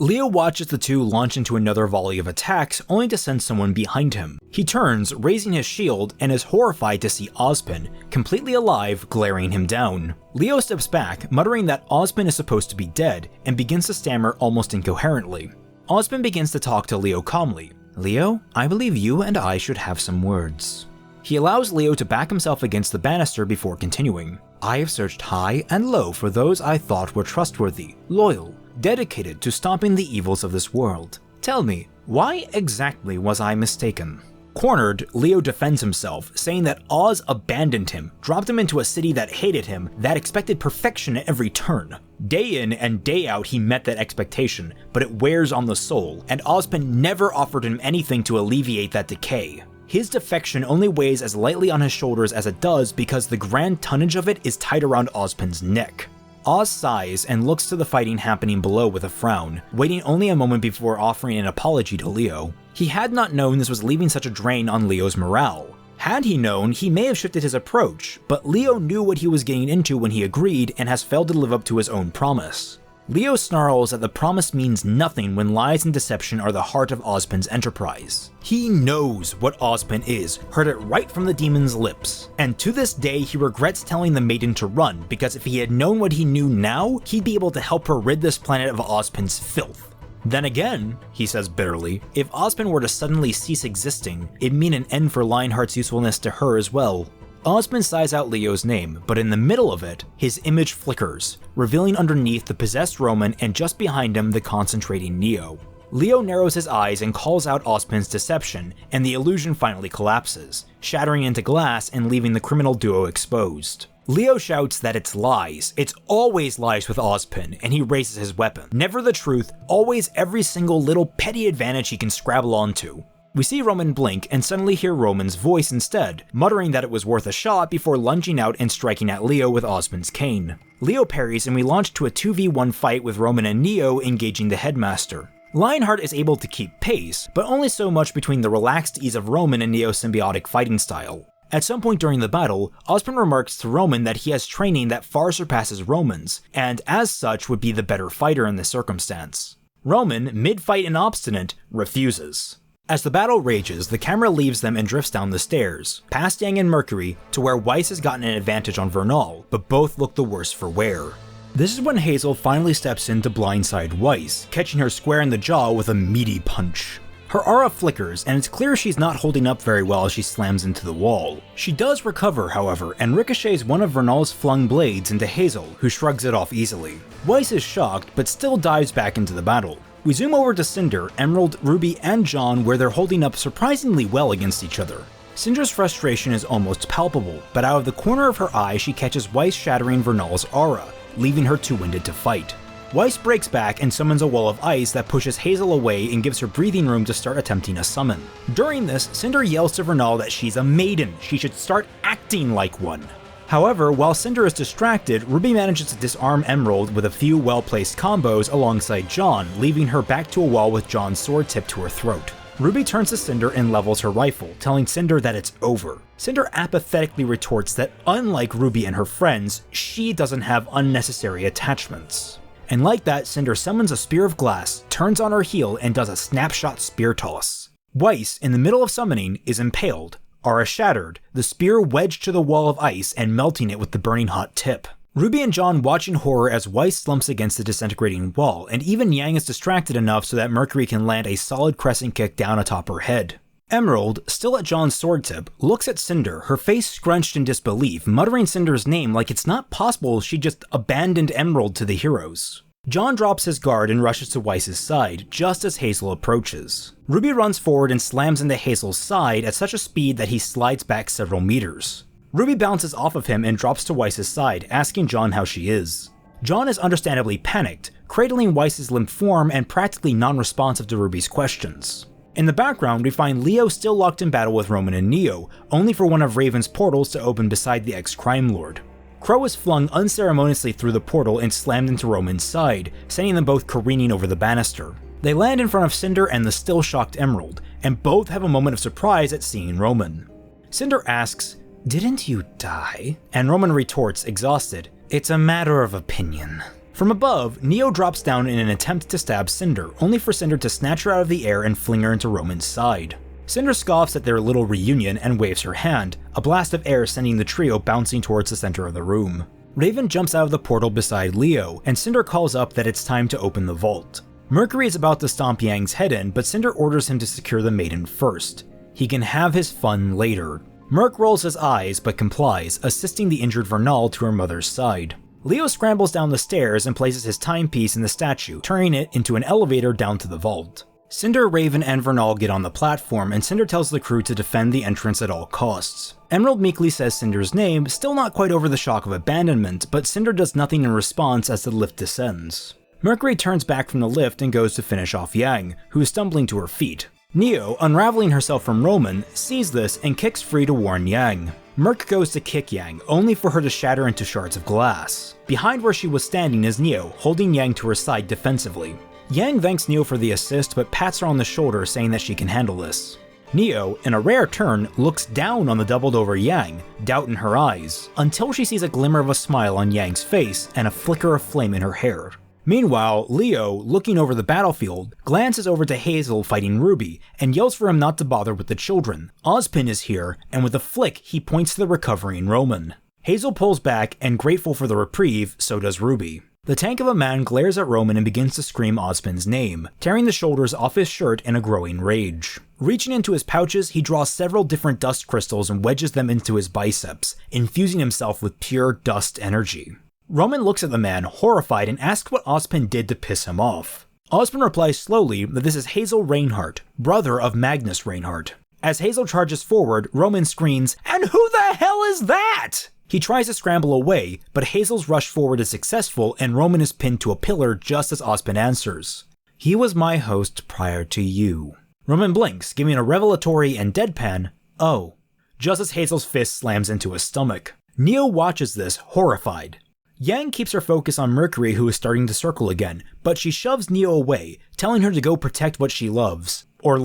Leo watches the two launch into another volley of attacks, only to send someone behind him. He turns, raising his shield, and is horrified to see Ozpin, completely alive, glaring him down. Leo steps back, muttering that Ozpin is supposed to be dead, and begins to stammer almost incoherently. Ozpin begins to talk to Leo calmly. "Leo, I believe you and I should have some words." He allows Leo to back himself against the banister before continuing. "I have searched high and low for those I thought were trustworthy, loyal, dedicated to stopping the evils of this world. Tell me, why exactly was I mistaken?" Cornered, Leo defends himself, saying that Oz abandoned him, dropped him into a city that hated him, that expected perfection at every turn. Day in and day out he met that expectation, but it wears on the soul, and Ozpin never offered him anything to alleviate that decay. His defection only weighs as lightly on his shoulders as it does because the grand tonnage of it is tied around Ozpin's neck. Oz sighs and looks to the fighting happening below with a frown, waiting only a moment before offering an apology to Leo. He had not known this was leaving such a drain on Leo's morale. Had he known, he may have shifted his approach, but Leo knew what he was getting into when he agreed and has failed to live up to his own promise. Leo snarls that the promise means nothing when lies and deception are the heart of Ozpin's enterprise. He knows what Ozpin is, heard it right from the demon's lips, and to this day he regrets telling the maiden to run because if he had known what he knew now, he'd be able to help her rid this planet of Ozpin's filth. Then again, he says bitterly, if Ozpin were to suddenly cease existing, it'd mean an end for Lionheart's usefulness to her as well. Ozpin sighs out Leo's name, but in the middle of it, his image flickers, revealing underneath the possessed Roman and just behind him the concentrating Neo. Leo narrows his eyes and calls out Ozpin's deception, and the illusion finally collapses, shattering into glass and leaving the criminal duo exposed. Leo shouts that it's lies. It's always lies with Ozpin, and he raises his weapon. Never the truth, always every single little petty advantage he can scrabble onto. We see Roman blink and suddenly hear Roman's voice instead, muttering that it was worth a shot before lunging out and striking at Leo with Ozpin's cane. Leo parries and we launch to a 2v1 fight with Roman and Neo engaging the headmaster. Lionheart is able to keep pace, but only so much between the relaxed ease of Roman and Neo's symbiotic fighting style. At some point during the battle, Ozpin remarks to Roman that he has training that far surpasses Roman's, and as such would be the better fighter in this circumstance. Roman, mid-fight and obstinate, refuses. As the battle rages, the camera leaves them and drifts down the stairs, past Yang and Mercury, to where Weiss has gotten an advantage on Vernal, but both look the worse for wear. This is when Hazel finally steps in to blindside Weiss, catching her square in the jaw with a meaty punch. Her aura flickers, and it's clear she's not holding up very well as she slams into the wall. She does recover, however, and ricochets one of Vernal's flung blades into Hazel, who shrugs it off easily. Weiss is shocked, but still dives back into the battle. We zoom over to Cinder, Emerald, Ruby, and John where they're holding up surprisingly well against each other. Cinder's frustration is almost palpable, but out of the corner of her eye she catches Weiss shattering Vernal's aura, leaving her too winded to fight. Weiss breaks back and summons a wall of ice that pushes Hazel away and gives her breathing room to start attempting a summon. During this, Cinder yells to Vernal that she's a maiden, she should start acting like one. However, while Cinder is distracted, Ruby manages to disarm Emerald with a few well-placed combos alongside John, leaving her back to a wall with John's sword tipped to her throat. Ruby turns to Cinder and levels her rifle, telling Cinder that it's over. Cinder apathetically retorts that unlike Ruby and her friends, she doesn't have unnecessary attachments. And like that, Cinder summons a spear of glass, turns on her heel, and does a snapshot spear toss. Weiss, in the middle of summoning, is impaled, aura shattered, the spear wedged to the wall of ice and melting it with the burning hot tip. Ruby and John watch in horror as Weiss slumps against the disintegrating wall, and even Yang is distracted enough so that Mercury can land a solid crescent kick down atop her head. Emerald, still at John's sword tip, looks at Cinder, her face scrunched in disbelief, muttering Cinder's name like it's not possible she just abandoned Emerald to the heroes. John drops his guard and rushes to Weiss's side, just as Hazel approaches. Ruby runs forward and slams into Hazel's side at such a speed that he slides back several meters. Ruby bounces off of him and drops to Weiss's side, asking John how she is. John is understandably panicked, cradling Weiss's limp form and practically non-responsive to RWBY's questions. In the background, we find Leo still locked in battle with Roman and Neo, only for one of Raven's portals to open beside the ex-crime lord. Qrow is flung unceremoniously through the portal and slammed into Roman's side, sending them both careening over the banister. They land in front of Cinder and the still shocked Emerald, and both have a moment of surprise at seeing Roman. Cinder asks, "Didn't you die?" And Roman retorts, exhausted, "It's a matter of opinion." From above, Neo drops down in an attempt to stab Cinder, only for Cinder to snatch her out of the air and fling her into Roman's side. Cinder scoffs at their little reunion and waves her hand, a blast of air sending the trio bouncing towards the center of the room. Raven jumps out of the portal beside Leo, and Cinder calls up that it's time to open the vault. Mercury is about to stomp Yang's head in, but Cinder orders him to secure the maiden first. He can have his fun later. Merc rolls his eyes but complies, assisting the injured Vernal to her mother's side. Leo scrambles down the stairs and places his timepiece in the statue, turning it into an elevator down to the vault. Cinder, Raven, and Vernal get on the platform, and Cinder tells the crew to defend the entrance at all costs. Emerald meekly says Cinder's name, still not quite over the shock of abandonment, but Cinder does nothing in response as the lift descends. Mercury turns back from the lift and goes to finish off Yang, who is stumbling to her feet. Neo, unraveling herself from Roman, sees this and kicks free to warn Yang. Merc goes to kick Yang, only for her to shatter into shards of glass. Behind where she was standing is Neo, holding Yang to her side defensively. Yang thanks Neo for the assist but pats her on the shoulder, saying that she can handle this. Neo, in a rare turn, looks down on the doubled over Yang, doubt in her eyes, until she sees a glimmer of a smile on Yang's face and a flicker of flame in her hair. Meanwhile, Leo, looking over the battlefield, glances over to Hazel fighting RWBY and yells for him not to bother with the children. Ozpin is here, and with a flick, he points to the recovering Roman. Hazel pulls back, and grateful for the reprieve, so does RWBY. The tank of a man glares at Roman and begins to scream Ozpin's name, tearing the shoulders off his shirt in a growing rage. Reaching into his pouches, he draws several different dust crystals and wedges them into his biceps, infusing himself with pure dust energy. Roman looks at the man, horrified, and asks what Ozpin did to piss him off. Ozpin replies slowly that this is Hazel Reinhardt, brother of Magnus Reinhardt. As Hazel charges forward, Roman screams, "And who the hell is that?" He tries to scramble away, but Hazel's rush forward is successful and Roman is pinned to a pillar just as Ozpin answers. "He was my host prior to you." Roman blinks, giving a revelatory and deadpan, "Oh," just as Hazel's fist slams into his stomach. Neo watches this, horrified. Yang keeps her focus on Mercury, who is starting to circle again, but she shoves Neo away, telling her to go protect what she loves. Or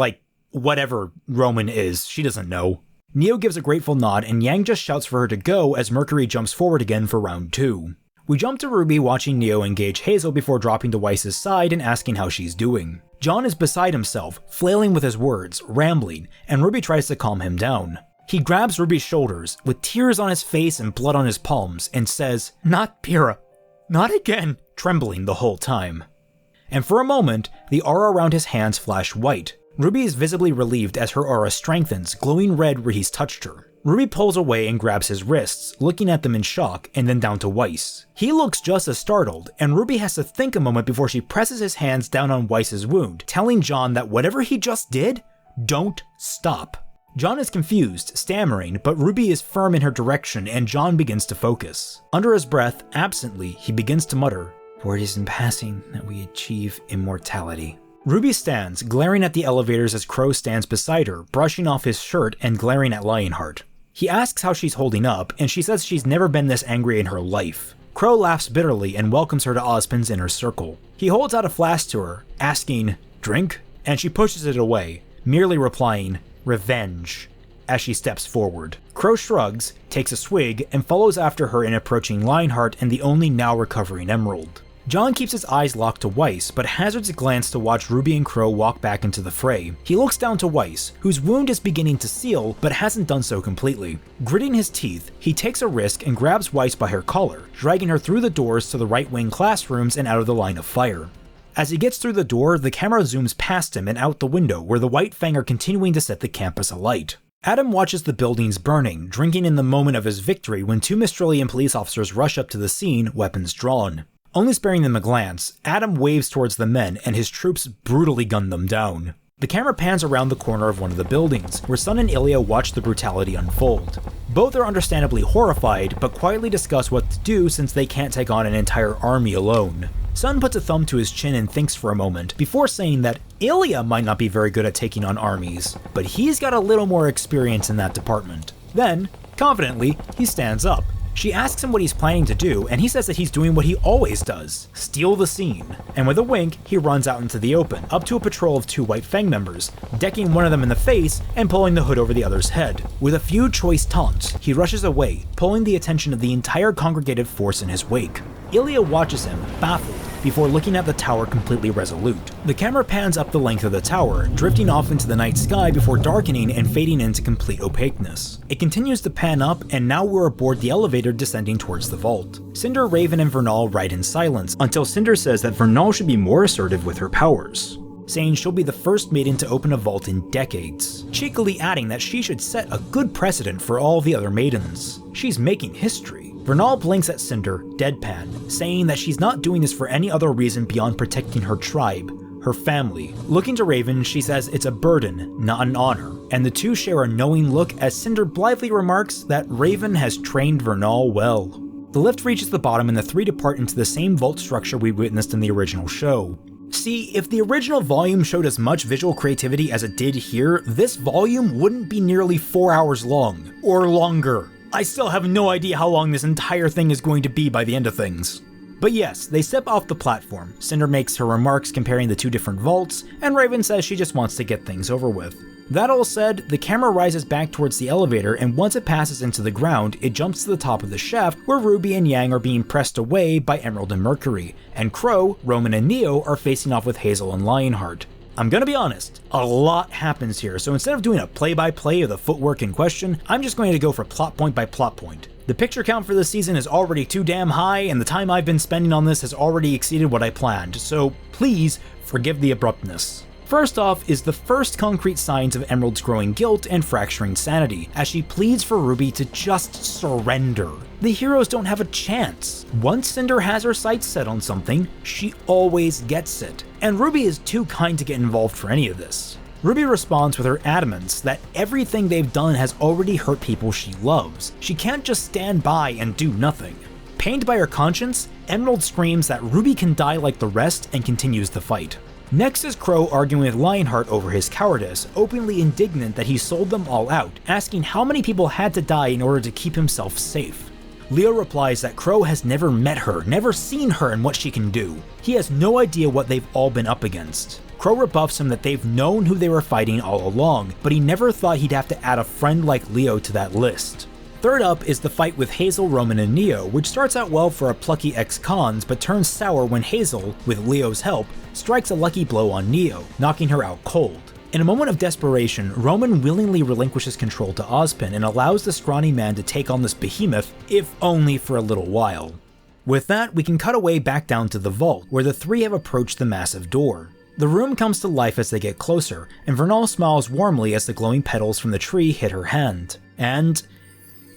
whatever Roman is, she doesn't know. Neo gives a grateful nod and Yang just shouts for her to go as Mercury jumps forward again for round 2. We jump to RWBY watching Neo engage Hazel before dropping to Weiss's side and asking how she's doing. John is beside himself, flailing with his words, rambling, and RWBY tries to calm him down. He grabs RWBY's shoulders, with tears on his face and blood on his palms, and says, "Not Pyrrha, not again," trembling the whole time. And for a moment, the aura around his hands flash white. RWBY is visibly relieved as her aura strengthens, glowing red where he's touched her. RWBY pulls away and grabs his wrists, looking at them in shock, and then down to Weiss. He looks just as startled, and RWBY has to think a moment before she presses his hands down on Weiss's wound, telling John that whatever he just did, don't stop. John is confused, stammering, but RWBY is firm in her direction and John begins to focus. Under his breath, absently, he begins to mutter, "For it is in passing that we achieve immortality." RWBY stands, glaring at the elevators as Qrow stands beside her, brushing off his shirt and glaring at Lionheart. He asks how she's holding up, and she says she's never been this angry in her life. Qrow laughs bitterly and welcomes her to Ozpin's inner circle. He holds out a flask to her, asking, "Drink?" And she pushes it away, merely replying, "Revenge," as she steps forward. Qrow shrugs, takes a swig, and follows after her in approaching Lionheart and the only now recovering Emerald. John keeps his eyes locked to Weiss, but hazards a glance to watch RWBY and Qrow walk back into the fray. He looks down to Weiss, whose wound is beginning to seal, but hasn't done so completely. Gritting his teeth, he takes a risk and grabs Weiss by her collar, dragging her through the doors to the right-wing classrooms and out of the line of fire. As he gets through the door, the camera zooms past him and out the window where the White Fang are continuing to set the campus alight. Adam watches the buildings burning, drinking in the moment of his victory when 2 Mistralian police officers rush up to the scene, weapons drawn. Only sparing them a glance, Adam waves towards the men and his troops brutally gun them down. The camera pans around the corner of one of the buildings, where Sun and Ilya watch the brutality unfold. Both are understandably horrified, but quietly discuss what to do since they can't take on an entire army alone. Sun puts a thumb to his chin and thinks for a moment, before saying that Ilya might not be very good at taking on armies, but he's got a little more experience in that department. Then, confidently, he stands up. She asks him what he's planning to do, and he says that he's doing what he always does, steal the scene. And with a wink, he runs out into the open, up to a patrol of 2 White Fang members, decking one of them in the face and pulling the hood over the other's head. With a few choice taunts, he rushes away, pulling the attention of the entire congregated force in his wake. Ilya watches him, baffled, before looking at the tower completely resolute. The camera pans up the length of the tower, drifting off into the night sky before darkening and fading into complete opaqueness. It continues to pan up, and now we're aboard the elevator descending towards the vault. Cinder, Raven, and Vernal ride in silence, until Cinder says that Vernal should be more assertive with her powers, saying she'll be the first maiden to open a vault in decades, cheekily adding that she should set a good precedent for all the other maidens. She's making history. Vernal blinks at Cinder, deadpan, saying that she's not doing this for any other reason beyond protecting her tribe, her family. Looking to Raven, she says it's a burden, not an honor, and the two share a knowing look as Cinder blithely remarks that Raven has trained Vernal well. The lift reaches the bottom and the 3 depart into the same vault structure we witnessed in the original show. See, if the original volume showed as much visual creativity as it did here, this volume wouldn't be nearly 4 hours long, or longer. I still have no idea how long this entire thing is going to be by the end of things. But yes, they step off the platform. Cinder makes her remarks comparing the 2 different vaults, and Raven says she just wants to get things over with. That all said, the camera rises back towards the elevator, and once it passes into the ground, it jumps to the top of the shaft where Ruby and Yang are being pressed away by Emerald and Mercury, and Qrow, Roman, and Neo are facing off with Hazel and Lionheart. I'm gonna be honest, a lot happens here, so instead of doing a play-by-play of the footwork in question, I'm just going to go for plot point by plot point. The picture count for this season is already too damn high, and the time I've been spending on this has already exceeded what I planned, so please forgive the abruptness. First off is the first concrete signs of Emerald's growing guilt and fracturing sanity, as she pleads for Ruby to just surrender. The heroes don't have a chance. Once Cinder has her sights set on something, she always gets it. And Ruby is too kind to get involved for any of this. Ruby responds with her adamance that everything they've done has already hurt people she loves. She can't just stand by and do nothing. Pained by her conscience, Emerald screams that Ruby can die like the rest and continues the fight. Next is Qrow arguing with Lionheart over his cowardice, openly indignant that he sold them all out, asking how many people had to die in order to keep himself safe. Leo replies that Qrow has never met her, never seen her and what she can do. He has no idea what they've all been up against. Qrow rebuffs him that they've known who they were fighting all along, but he never thought he'd have to add a friend like Leo to that list. Third up is the fight with Hazel, Roman, and Neo, which starts out well for a plucky ex-cons, but turns sour when Hazel, with Leo's help, strikes a lucky blow on Neo, knocking her out cold. In a moment of desperation, Roman willingly relinquishes control to Ozpin and allows the scrawny man to take on this behemoth, if only for a little while. With that, we can cut away back down to the vault, where the 3 have approached the massive door. The room comes to life as they get closer, and Vernal smiles warmly as the glowing petals from the tree hit her hand. And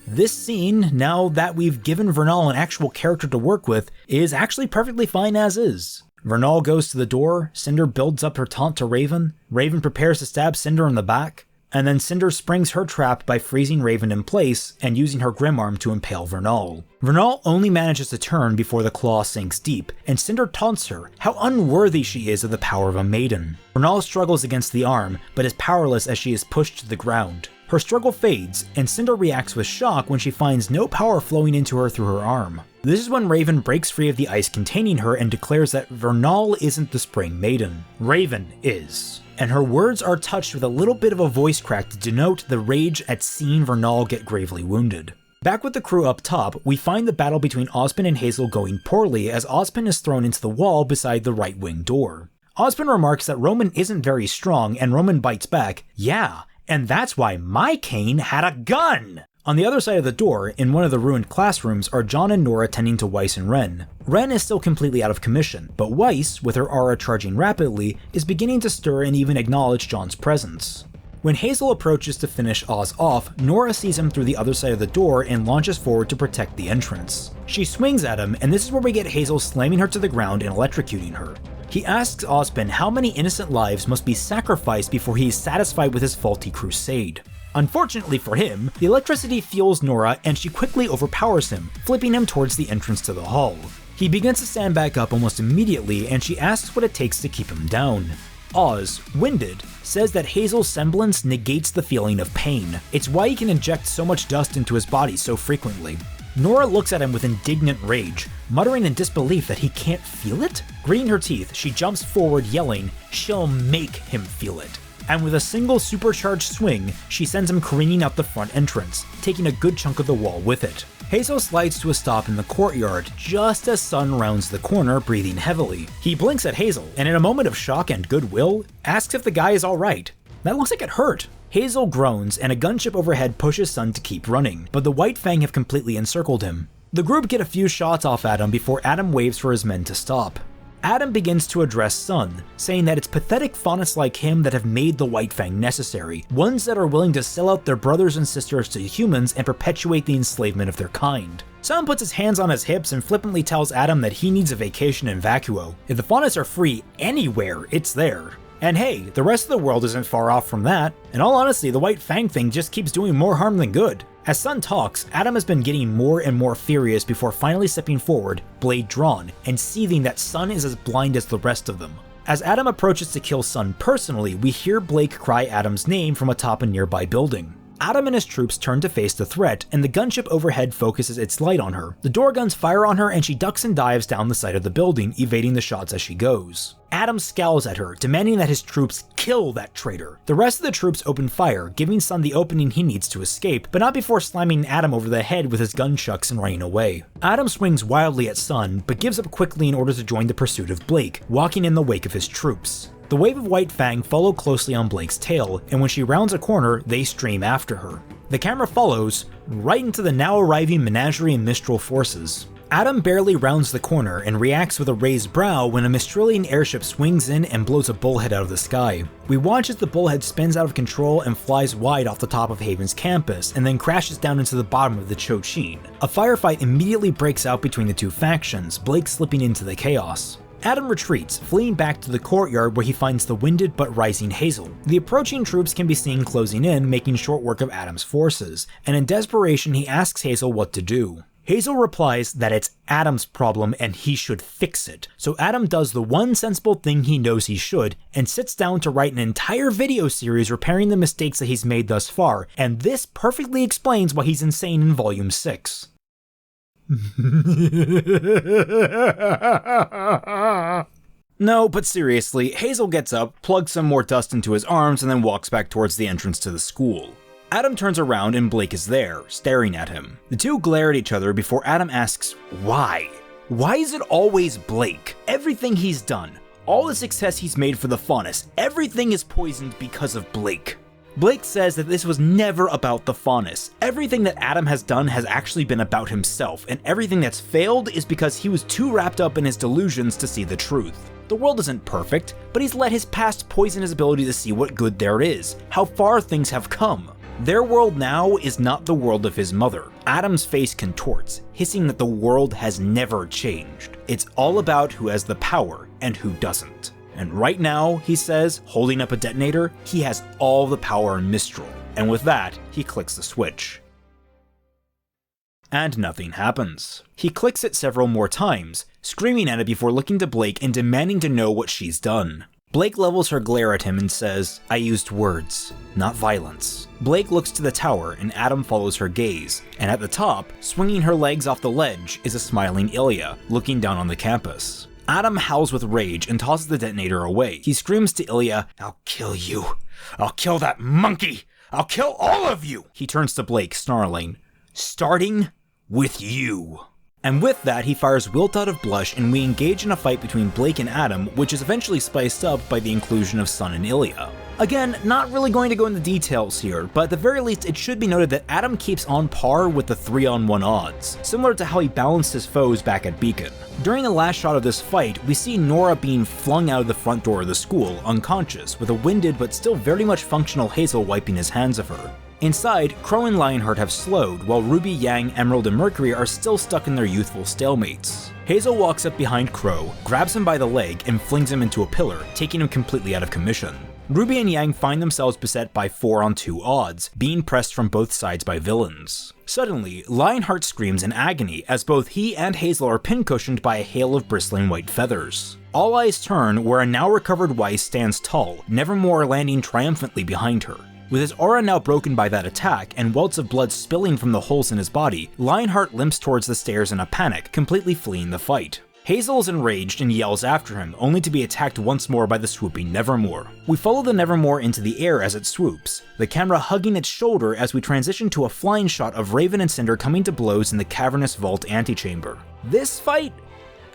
this scene, now that we've given Vernal an actual character to work with, is actually perfectly fine as is. Vernal goes to the door, Cinder builds up her taunt to Raven, Raven prepares to stab Cinder in the back, and then Cinder springs her trap by freezing Raven in place and using her grim arm to impale Vernal. Vernal only manages to turn before the claw sinks deep, and Cinder taunts her how unworthy she is of the power of a maiden. Vernal struggles against the arm, but is powerless as she is pushed to the ground. Her struggle fades, and Cinder reacts with shock when she finds no power flowing into her through her arm. This is when Raven breaks free of the ice containing her and declares that Vernal isn't the Spring Maiden. Raven is. And her words are touched with a little bit of a voice crack to denote the rage at seeing Vernal get gravely wounded. Back with the crew up top, we find the battle between Ozpin and Hazel going poorly as Ozpin is thrown into the wall beside the right wing door. Ozpin remarks that Roman isn't very strong, and Roman bites back, "Yeah, and that's why my cane had a gun!" On the other side of the door, in one of the ruined classrooms, are John and Nora tending to Weiss and Ren. Ren is still completely out of commission, but Weiss, with her aura charging rapidly, is beginning to stir and even acknowledge John's presence. When Hazel approaches to finish Oz off, Nora sees him through the other side of the door and launches forward to protect the entrance. She swings at him, and this is where we get Hazel slamming her to the ground and electrocuting her. He asks Ozpin how many innocent lives must be sacrificed before he is satisfied with his faulty crusade. Unfortunately for him, the electricity fuels Nora and she quickly overpowers him, flipping him towards the entrance to the hall. He begins to stand back up almost immediately, and she asks what it takes to keep him down. Oz, winded, says that Hazel's semblance negates the feeling of pain. It's why he can inject so much dust into his body so frequently. Nora looks at him with indignant rage, muttering in disbelief that he can't feel it? Gritting her teeth, she jumps forward yelling, she'll make him feel it. And with a single supercharged swing, she sends him careening out the front entrance, taking a good chunk of the wall with it. Hazel slides to a stop in the courtyard just as Sun rounds the corner, breathing heavily. He blinks at Hazel, and in a moment of shock and goodwill, asks if the guy is alright. That looks like it hurt. Hazel groans, and a gunship overhead pushes Sun to keep running, but the White Fang have completely encircled him. The group get a few shots off Adam before Adam waves for his men to stop. Adam begins to address Sun, saying that it's pathetic faunus like him that have made the White Fang necessary, ones that are willing to sell out their brothers and sisters to humans and perpetuate the enslavement of their kind. Sun puts his hands on his hips and flippantly tells Adam that he needs a vacation in Vacuo. If the faunus are free anywhere, it's there. And hey, the rest of the world isn't far off from that. In all honesty, the White Fang thing just keeps doing more harm than good. As Sun talks, Adam has been getting more and more furious before finally stepping forward, blade drawn, and seething that Sun is as blind as the rest of them. As Adam approaches to kill Sun personally, we hear Blake cry Adam's name from atop a nearby building. Adam and his troops turn to face the threat, and the gunship overhead focuses its light on her. The door guns fire on her, and she ducks and dives down the side of the building, evading the shots as she goes. Adam scowls at her, demanding that his troops kill that traitor. The rest of the troops open fire, giving Sun the opening he needs to escape, but not before slamming Adam over the head with his gunchucks and running away. Adam swings wildly at Sun, but gives up quickly in order to join the pursuit of Blake, walking in the wake of his troops. The wave of White Fang follow closely on Blake's tail, and when she rounds a corner, they stream after her. The camera follows, right into the now arriving Menagerie and Mistral forces. Adam barely rounds the corner and reacts with a raised brow when a Mistralian airship swings in and blows a bullhead out of the sky. We watch as the bullhead spins out of control and flies wide off the top of Haven's campus, and then crashes down into the bottom of the Chochin. A firefight immediately breaks out between the two factions, Blake slipping into the chaos. Adam retreats, fleeing back to the courtyard where he finds the winded but rising Hazel. The approaching troops can be seen closing in, making short work of Adam's forces, and in desperation he asks Hazel what to do. Hazel replies that it's Adam's problem and he should fix it, so Adam does the one sensible thing he knows he should, and sits down to write an entire video series repairing the mistakes that he's made thus far, and this perfectly explains why he's insane in Volume 6. No, but seriously, Hazel gets up, plugs some more dust into his arms, and then walks back towards the entrance to the school. Adam turns around and Blake is there, staring at him. The two glare at each other before Adam asks, why? Why is it always Blake? Everything he's done, all the success he's made for the faunus, everything is poisoned because of Blake. Blake says that this was never about the faunus. Everything that Adam has done has actually been about himself, and everything that's failed is because he was too wrapped up in his delusions to see the truth. The world isn't perfect, but he's let his past poison his ability to see what good there is, how far things have come. Their world now is not the world of his mother. Adam's face contorts, hissing that the world has never changed. It's all about who has the power and who doesn't. And right now, he says, holding up a detonator, he has all the power in Mistral. And with that, he clicks the switch. And nothing happens. He clicks it several more times, screaming at it before looking to Blake and demanding to know what she's done. Blake levels her glare at him and says, I used words, not violence. Blake looks to the tower and Adam follows her gaze, and at the top, swinging her legs off the ledge, is a smiling Ilya, looking down on the campus. Adam howls with rage and tosses the detonator away. He screams to Ilya, I'll kill you. I'll kill that monkey. I'll kill all of you. He turns to Blake, snarling, starting with you. And with that, he fires Wilt out of blush, and we engage in a fight between Blake and Adam, which is eventually spiced up by the inclusion of Sun and Ilya. Again, not really going to go into details here, but at the very least it should be noted that Adam keeps on par with the 3-on-1 odds, similar to how he balanced his foes back at Beacon. During the last shot of this fight, we see Nora being flung out of the front door of the school, unconscious, with a winded but still very much functional Hazel wiping his hands of her. Inside, Qrow and Lionheart have slowed, while Ruby, Yang, Emerald, and Mercury are still stuck in their youthful stalemates. Hazel walks up behind Qrow, grabs him by the leg, and flings him into a pillar, taking him completely out of commission. RWBY and Yang find themselves beset by 4-on-2 odds, being pressed from both sides by villains. Suddenly, Lionheart screams in agony as both he and Hazel are pincushioned by a hail of bristling white feathers. All eyes turn where a now recovered Weiss stands tall, Nevermore landing triumphantly behind her. With his aura now broken by that attack and welts of blood spilling from the holes in his body, Lionheart limps towards the stairs in a panic, completely fleeing the fight. Hazel is enraged and yells after him, only to be attacked once more by the swooping Nevermore. We follow the Nevermore into the air as it swoops, the camera hugging its shoulder as we transition to a flying shot of Raven and Cinder coming to blows in the cavernous vault antechamber. This fight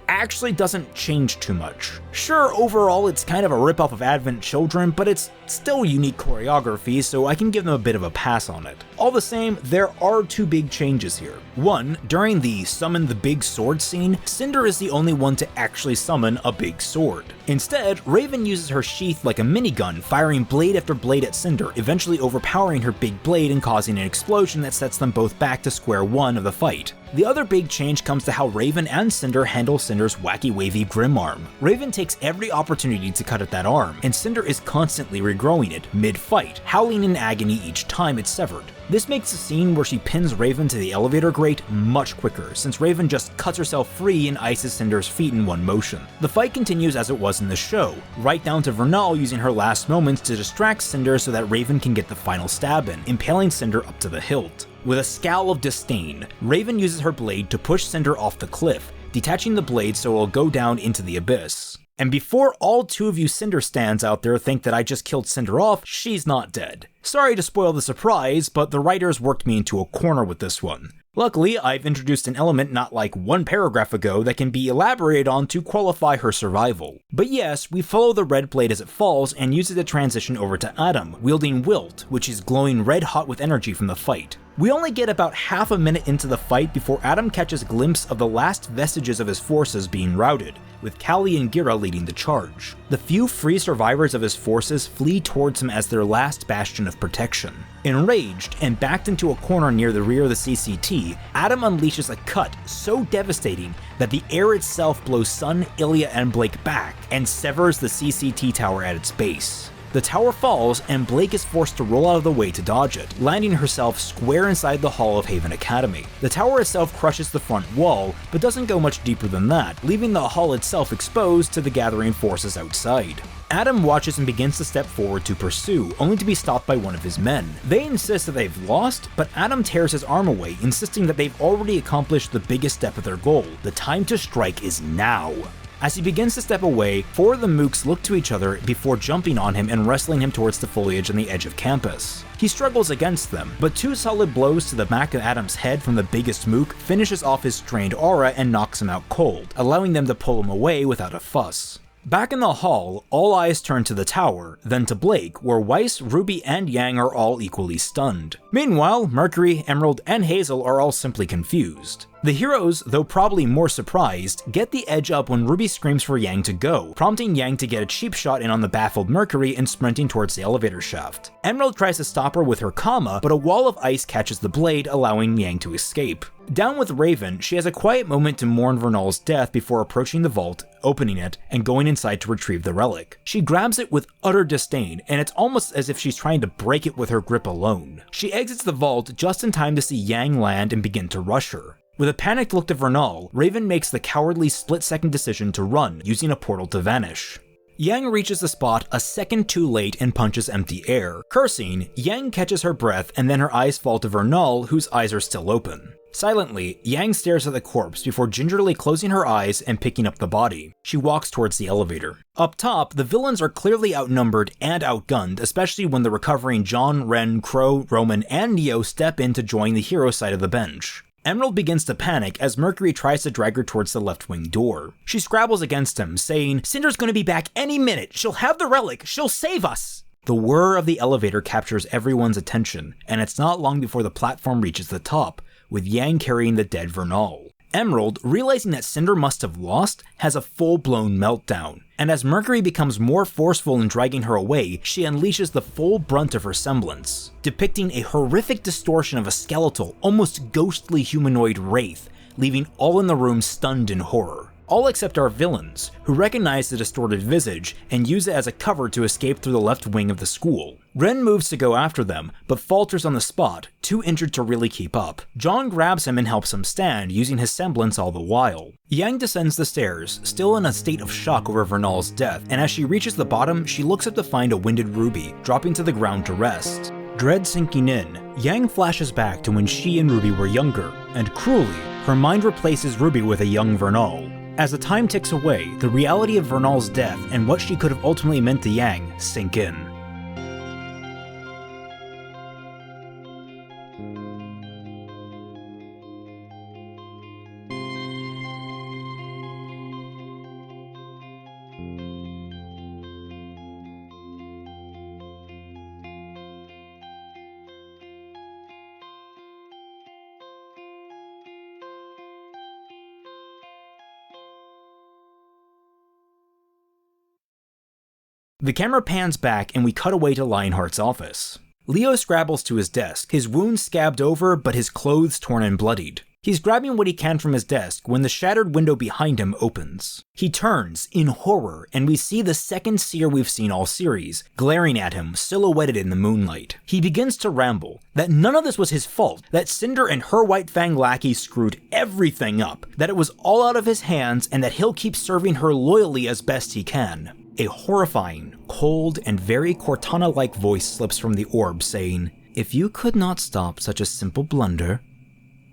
actually doesn't change too much. Sure, overall it's kind of a ripoff of Advent Children, but it's still unique choreography, so I can give them a bit of a pass on it. All the same, there are two big changes here. One, during the summon the big sword scene, Cinder is the only one to actually summon a big sword. Instead, Raven uses her sheath like a minigun, firing blade after blade at Cinder, eventually overpowering her big blade and causing an explosion that sets them both back to square one of the fight. The other big change comes to how Raven and Cinder handle Cinder's wacky wavy grim arm. Raven takes every opportunity to cut at that arm, and Cinder is constantly regrowing it mid-fight, howling in agony each time it's severed. This makes the scene where she pins Raven to the elevator grate much quicker, since Raven just cuts herself free and ices Cinder's feet in one motion. The fight continues as it was in the show, right down to Vernal using her last moments to distract Cinder so that Raven can get the final stab in, impaling Cinder up to the hilt. With a scowl of disdain, Raven uses her blade to push Cinder off the cliff, detaching the blade so it'll go down into the abyss. And before all two of you Cinder stands out there think that I just killed Cinder off, she's not dead. Sorry to spoil the surprise, but the writers worked me into a corner with this one. Luckily, I've introduced an element not like one paragraph ago that can be elaborated on to qualify her survival. But yes, we follow the red blade as it falls and use it to transition over to Adam, wielding Wilt, which is glowing red hot with energy from the fight. We only get about half a minute into the fight before Adam catches a glimpse of the last vestiges of his forces being routed, with Callie and Gira leading the charge. The few free survivors of his forces flee towards him as their last bastion of protection. Enraged and backed into a corner near the rear of the CCT, Adam unleashes a cut so devastating that the air itself blows Sun, Ilya, and Blake back and severs the CCT tower at its base. The tower falls, and Blake is forced to roll out of the way to dodge it, landing herself square inside the hall of Haven Academy. The tower itself crushes the front wall, but doesn't go much deeper than that, leaving the hall itself exposed to the gathering forces outside. Adam watches and begins to step forward to pursue, only to be stopped by one of his men. They insist that they've lost, but Adam tears his arm away, insisting that they've already accomplished the biggest step of their goal. The time to strike is now. As he begins to step away, four of the mooks look to each other before jumping on him and wrestling him towards the foliage on the edge of campus. He struggles against them, but two solid blows to the back of Adam's head from the biggest mook finishes off his strained aura and knocks him out cold, allowing them to pull him away without a fuss. Back in the hall, all eyes turn to the tower, then to Blake, where Weiss, RWBY, and Yang are all equally stunned. Meanwhile, Mercury, Emerald, and Hazel are all simply confused. The heroes, though probably more surprised, get the edge up when RWBY screams for Yang to go, prompting Yang to get a cheap shot in on the baffled Mercury and sprinting towards the elevator shaft. Emerald tries to stop her with her Kama, but a wall of ice catches the blade, allowing Yang to escape. Down with Raven, she has a quiet moment to mourn Vernal's death before approaching the vault, opening it, and going inside to retrieve the relic. She grabs it with utter disdain, and it's almost as if she's trying to break it with her grip alone. She exits the vault just in time to see Yang land and begin to rush her. With a panicked look to Vernal, Raven makes the cowardly split-second decision to run, using a portal to vanish. Yang reaches the spot a second too late and punches empty air. Cursing, Yang catches her breath and then her eyes fall to Vernal, whose eyes are still open. Silently, Yang stares at the corpse before gingerly closing her eyes and picking up the body. She walks towards the elevator. Up top, the villains are clearly outnumbered and outgunned, especially when the recovering John, Ren, Qrow, Roman, and Neo step in to join the hero side of the bench. Emerald begins to panic as Mercury tries to drag her towards the left wing door. She scrabbles against him, saying, "Cinder's gonna be back any minute, she'll have the relic, she'll save us!" The whir of the elevator captures everyone's attention, and it's not long before the platform reaches the top, with Yang carrying the dead Vernal. Emerald, realizing that Cinder must have lost, has a full-blown meltdown, and as Mercury becomes more forceful in dragging her away, she unleashes the full brunt of her semblance, depicting a horrific distortion of a skeletal, almost ghostly humanoid wraith, leaving all in the room stunned in horror. all except our villains, who recognize the distorted visage and use it as a cover to escape through the left wing of the school. Ren moves to go after them, but falters on the spot, too injured to really keep up. John grabs him and helps him stand, using his semblance all the while. Yang descends the stairs, still in a state of shock over Vernal's death, and as she reaches the bottom, she looks up to find a winded Ruby, dropping to the ground to rest. Dread sinking in, Yang flashes back to when she and Ruby were younger, and cruelly, her mind replaces Ruby with a young Vernal. As the time ticks away, the reality of Vernal's death and what she could have ultimately meant to Yang sink in. The camera pans back and we cut away to Lionheart's office. Leo scrabbles to his desk, his wounds scabbed over but his clothes torn and bloodied. He's grabbing what he can from his desk when the shattered window behind him opens. He turns in horror and we see the second seer we've seen all series, glaring at him, silhouetted in the moonlight. He begins to ramble that none of this was his fault, that Cinder and her white fang lackeys screwed everything up, that it was all out of his hands and that he'll keep serving her loyally as best he can. A horrifying, cold, and very Cortana-like voice slips from the orb saying, "If you could not stop such a simple blunder,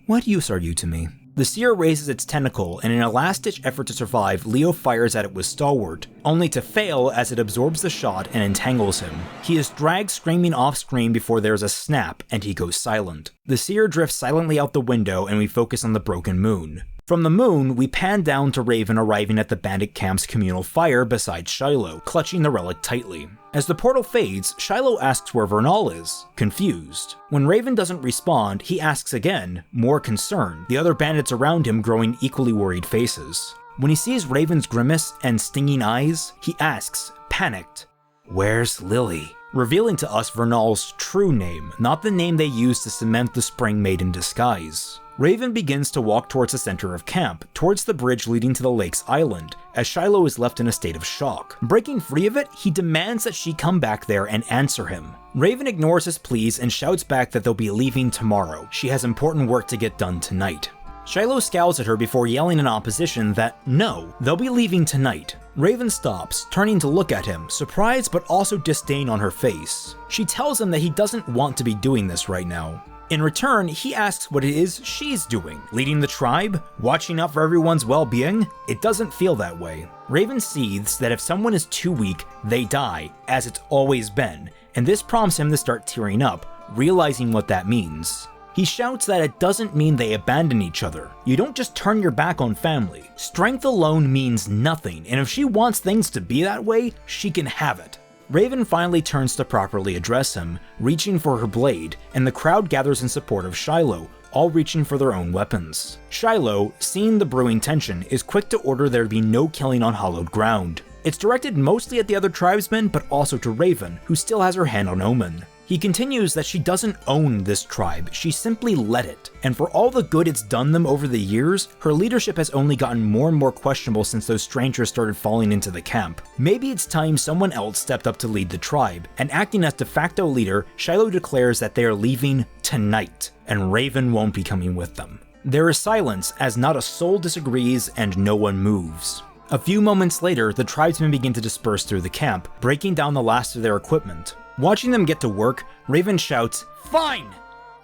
what use are you to me?" The seer raises its tentacle, and in a last-ditch effort to survive, Leo fires at it with Stalwart, only to fail as it absorbs the shot and entangles him. He is dragged screaming off-screen before there's a snap, and he goes silent. The seer drifts silently out the window, and we focus on the broken moon. From the moon, we pan down to Raven arriving at the bandit camp's communal fire beside Shiloh, clutching the relic tightly. As the portal fades, Shiloh asks where Vernal is, confused. When Raven doesn't respond, he asks again, more concerned, the other bandits around him growing equally worried faces. When he sees Raven's grimace and stinging eyes, he asks, panicked, "Where's Lily?" Revealing to us Vernal's true name, not the name they used to cement the Spring Maiden disguise. Raven begins to walk towards the center of camp, towards the bridge leading to the lake's island, as Shiloh is left in a state of shock. Breaking free of it, he demands that she come back there and answer him. Raven ignores his pleas and shouts back that they'll be leaving tomorrow. She has important work to get done tonight. Shiloh scowls at her before yelling in opposition that no, they'll be leaving tonight. Raven stops, turning to look at him, surprise but also disdain on her face. She tells him that he doesn't want to be doing this right now. In return, he asks what it is she's doing. Leading the tribe? Watching out for everyone's well-being? It doesn't feel that way. Raven seethes that if someone is too weak, they die, as it's always been, and this prompts him to start tearing up, realizing what that means. He shouts that it doesn't mean they abandon each other. You don't just turn your back on family. Strength alone means nothing, and if she wants things to be that way, she can have it. Raven finally turns to properly address him, reaching for her blade, and the crowd gathers in support of Shiloh, all reaching for their own weapons. Shiloh, seeing the brewing tension, is quick to order there be no killing on hallowed ground. It's directed mostly at the other tribesmen, but also to Raven, who still has her hand on Omen. He continues that she doesn't own this tribe, she simply let it, and for all the good it's done them over the years, her leadership has only gotten more and more questionable since those strangers started falling into the camp. Maybe it's time someone else stepped up to lead the tribe, and acting as de facto leader, Shiloh declares that they are leaving tonight, and Raven won't be coming with them. There is silence as not a soul disagrees and no one moves. A few moments later, the tribesmen begin to disperse through the camp, breaking down the last of their equipment. Watching them get to work, Raven shouts, "Fine!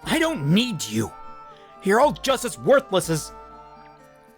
I don't need you! You're all just as worthless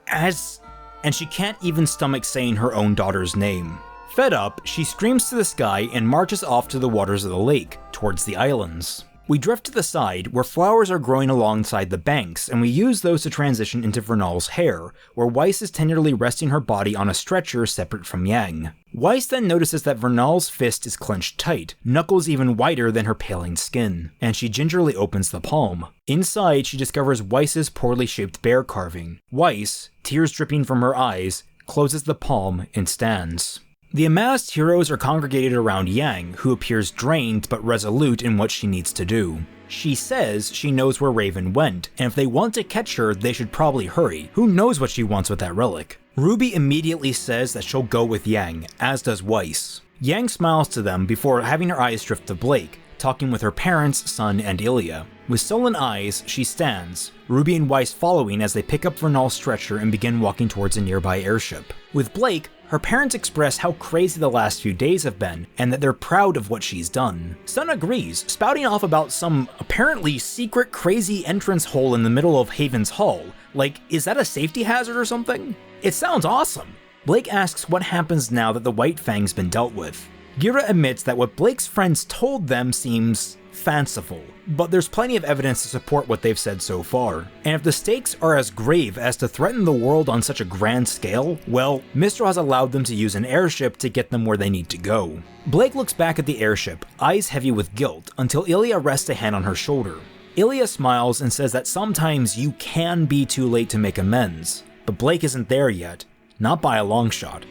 as..." And she can't even stomach saying her own daughter's name. Fed up, she screams to the sky and marches off to the waters of the lake, towards the islands. We drift to the side, where flowers are growing alongside the banks, and we use those to transition into Vernal's hair, where Weiss is tenderly resting her body on a stretcher separate from Yang. Weiss then notices that Vernal's fist is clenched tight, knuckles even whiter than her paling skin, and she gingerly opens the palm. Inside, she discovers Weiss's poorly shaped bear carving. Weiss, tears dripping from her eyes, closes the palm and stands. The amassed heroes are congregated around Yang, who appears drained but resolute in what she needs to do. She says she knows where Raven went, and if they want to catch her, they should probably hurry. Who knows what she wants with that relic? RWBY immediately says that she'll go with Yang, as does Weiss. Yang smiles to them before having her eyes drift to Blake, talking with her parents, Sun, and Ilya. With sullen eyes, she stands, RWBY and Weiss following as they pick up Vernal's stretcher and begin walking towards a nearby airship. With Blake, her parents express how crazy the last few days have been, and that they're proud of what she's done. Sun agrees, spouting off about some apparently secret crazy entrance hole in the middle of Haven's Hall. Like, is that a safety hazard or something? It sounds awesome. Blake asks what happens now that the White Fang's been dealt with. Gira admits that what Blake's friends told them seems fanciful, but there's plenty of evidence to support what they've said so far. And if the stakes are as grave as to threaten the world on such a grand scale, well, Mistral has allowed them to use an airship to get them where they need to go. Blake looks back at the airship, eyes heavy with guilt, until Ilya rests a hand on her shoulder. Ilya smiles and says that sometimes you can be too late to make amends, but Blake isn't there yet, not by a long shot.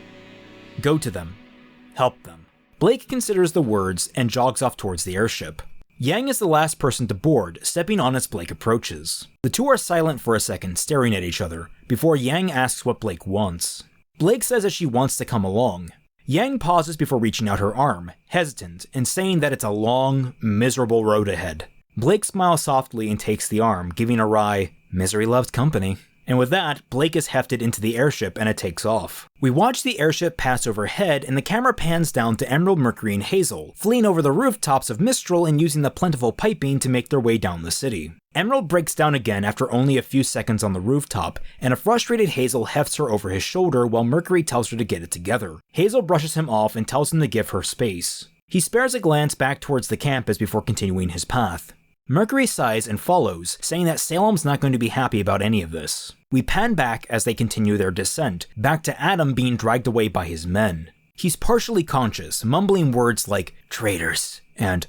Go to them. Help them. Blake considers the words and jogs off towards the airship. Yang is the last person to board, stepping on as Blake approaches. The two are silent for a second, staring at each other, before Yang asks what Blake wants. Blake says that she wants to come along. Yang pauses before reaching out her arm, hesitant, and saying that it's a long, miserable road ahead. Blake smiles softly and takes the arm, giving a wry, "Misery loves company." And with that, Blake is hefted into the airship and it takes off. We watch the airship pass overhead and the camera pans down to Emerald, Mercury, and Hazel, fleeing over the rooftops of Mistral and using the plentiful piping to make their way down the city. Emerald breaks down again after only a few seconds on the rooftop, and a frustrated Hazel hefts her over his shoulder while Mercury tells her to get it together. Hazel brushes him off and tells him to give her space. He spares a glance back towards the campus before continuing his path. Mercury sighs and follows, saying that Salem's not going to be happy about any of this. We pan back as they continue their descent, back to Adam being dragged away by his men. He's partially conscious, mumbling words like traitors and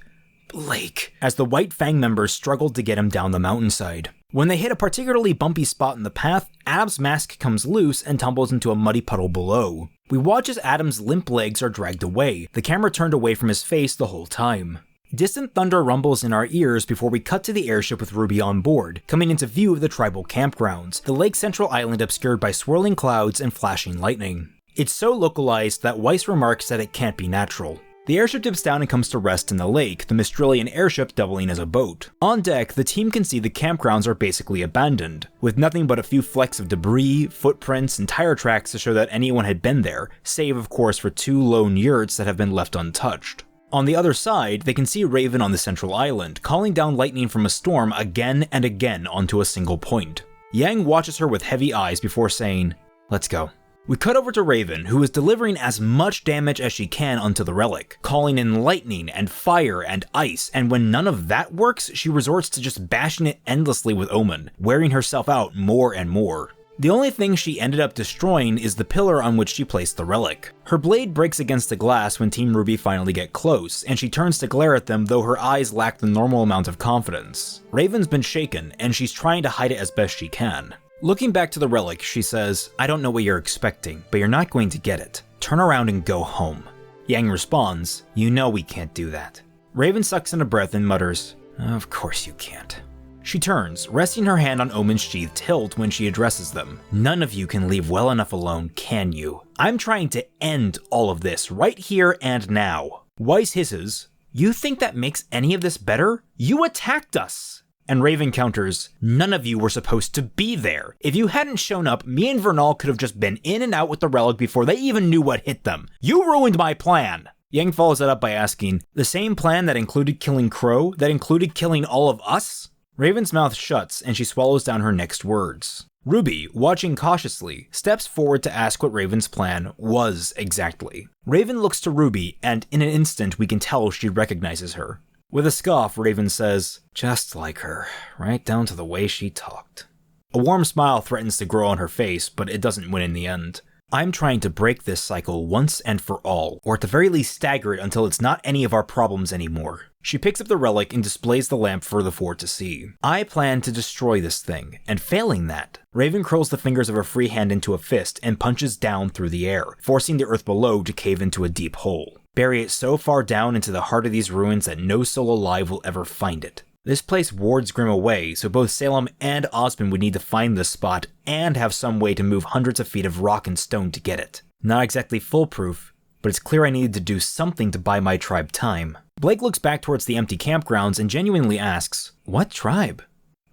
Blake, as the White Fang members struggled to get him down the mountainside. When they hit a particularly bumpy spot in the path, Adam's mask comes loose and tumbles into a muddy puddle below. We watch as Adam's limp legs are dragged away, the camera turned away from his face the whole time. Distant thunder rumbles in our ears before we cut to the airship with RWBY on board, coming into view of the tribal campgrounds, the Lake Central island obscured by swirling clouds and flashing lightning. It's so localized that Weiss remarks that it can't be natural. The airship dips down and comes to rest in the lake, the Mistralian airship doubling as a boat. On deck, the team can see the campgrounds are basically abandoned, with nothing but a few flecks of debris, footprints, and tire tracks to show that anyone had been there, save of course for 2 lone yurts that have been left untouched. On the other side, they can see Raven on the central island, calling down lightning from a storm again and again onto a single point. Yang watches her with heavy eyes before saying, "Let's go." We cut over to Raven, who is delivering as much damage as she can onto the relic, calling in lightning and fire and ice, and when none of that works, she resorts to just bashing it endlessly with Omen, wearing herself out more and more. The only thing she ended up destroying is the pillar on which she placed the relic. Her blade breaks against the glass when Team RWBY finally get close, and she turns to glare at them though her eyes lack the normal amount of confidence. Raven's been shaken, and she's trying to hide it as best she can. Looking back to the relic, she says, "I don't know what you're expecting, but you're not going to get it. Turn around and go home." Yang responds, "You know we can't do that." Raven sucks in a breath and mutters, "Of course you can't." She turns, resting her hand on Omen's sheathed hilt when she addresses them. "None of you can leave well enough alone, can you? I'm trying to end all of this right here and now." Weiss hisses, "You think that makes any of this better? You attacked us!" And Raven counters, "None of you were supposed to be there. If you hadn't shown up, me and Vernal could have just been in and out with the relic before they even knew what hit them. You ruined my plan!" Yang follows that up by asking, "The same plan that included killing Qrow, that included killing all of us?" Raven's mouth shuts and she swallows down her next words. RWBY, watching cautiously, steps forward to ask what Raven's plan was exactly. Raven looks to RWBY and in an instant we can tell she recognizes her. With a scoff, Raven says, "Just like her, right down to the way she talked." A warm smile threatens to grow on her face, but it doesn't win in the end. "I'm trying to break this cycle once and for all, or at the very least stagger it until it's not any of our problems anymore." She picks up the relic and displays the lamp for the four to see. "I plan to destroy this thing, and failing that..." Raven curls the fingers of her free hand into a fist and punches down through the air, forcing the earth below to cave into a deep hole. "Bury it so far down into the heart of these ruins that no soul alive will ever find it. This place wards Grimm away, so both Salem and Osmond would need to find this spot and have some way to move hundreds of feet of rock and stone to get it. Not exactly foolproof, but it's clear I needed to do something to buy my tribe time. Blake looks back towards the empty campgrounds and genuinely asks, "What tribe?"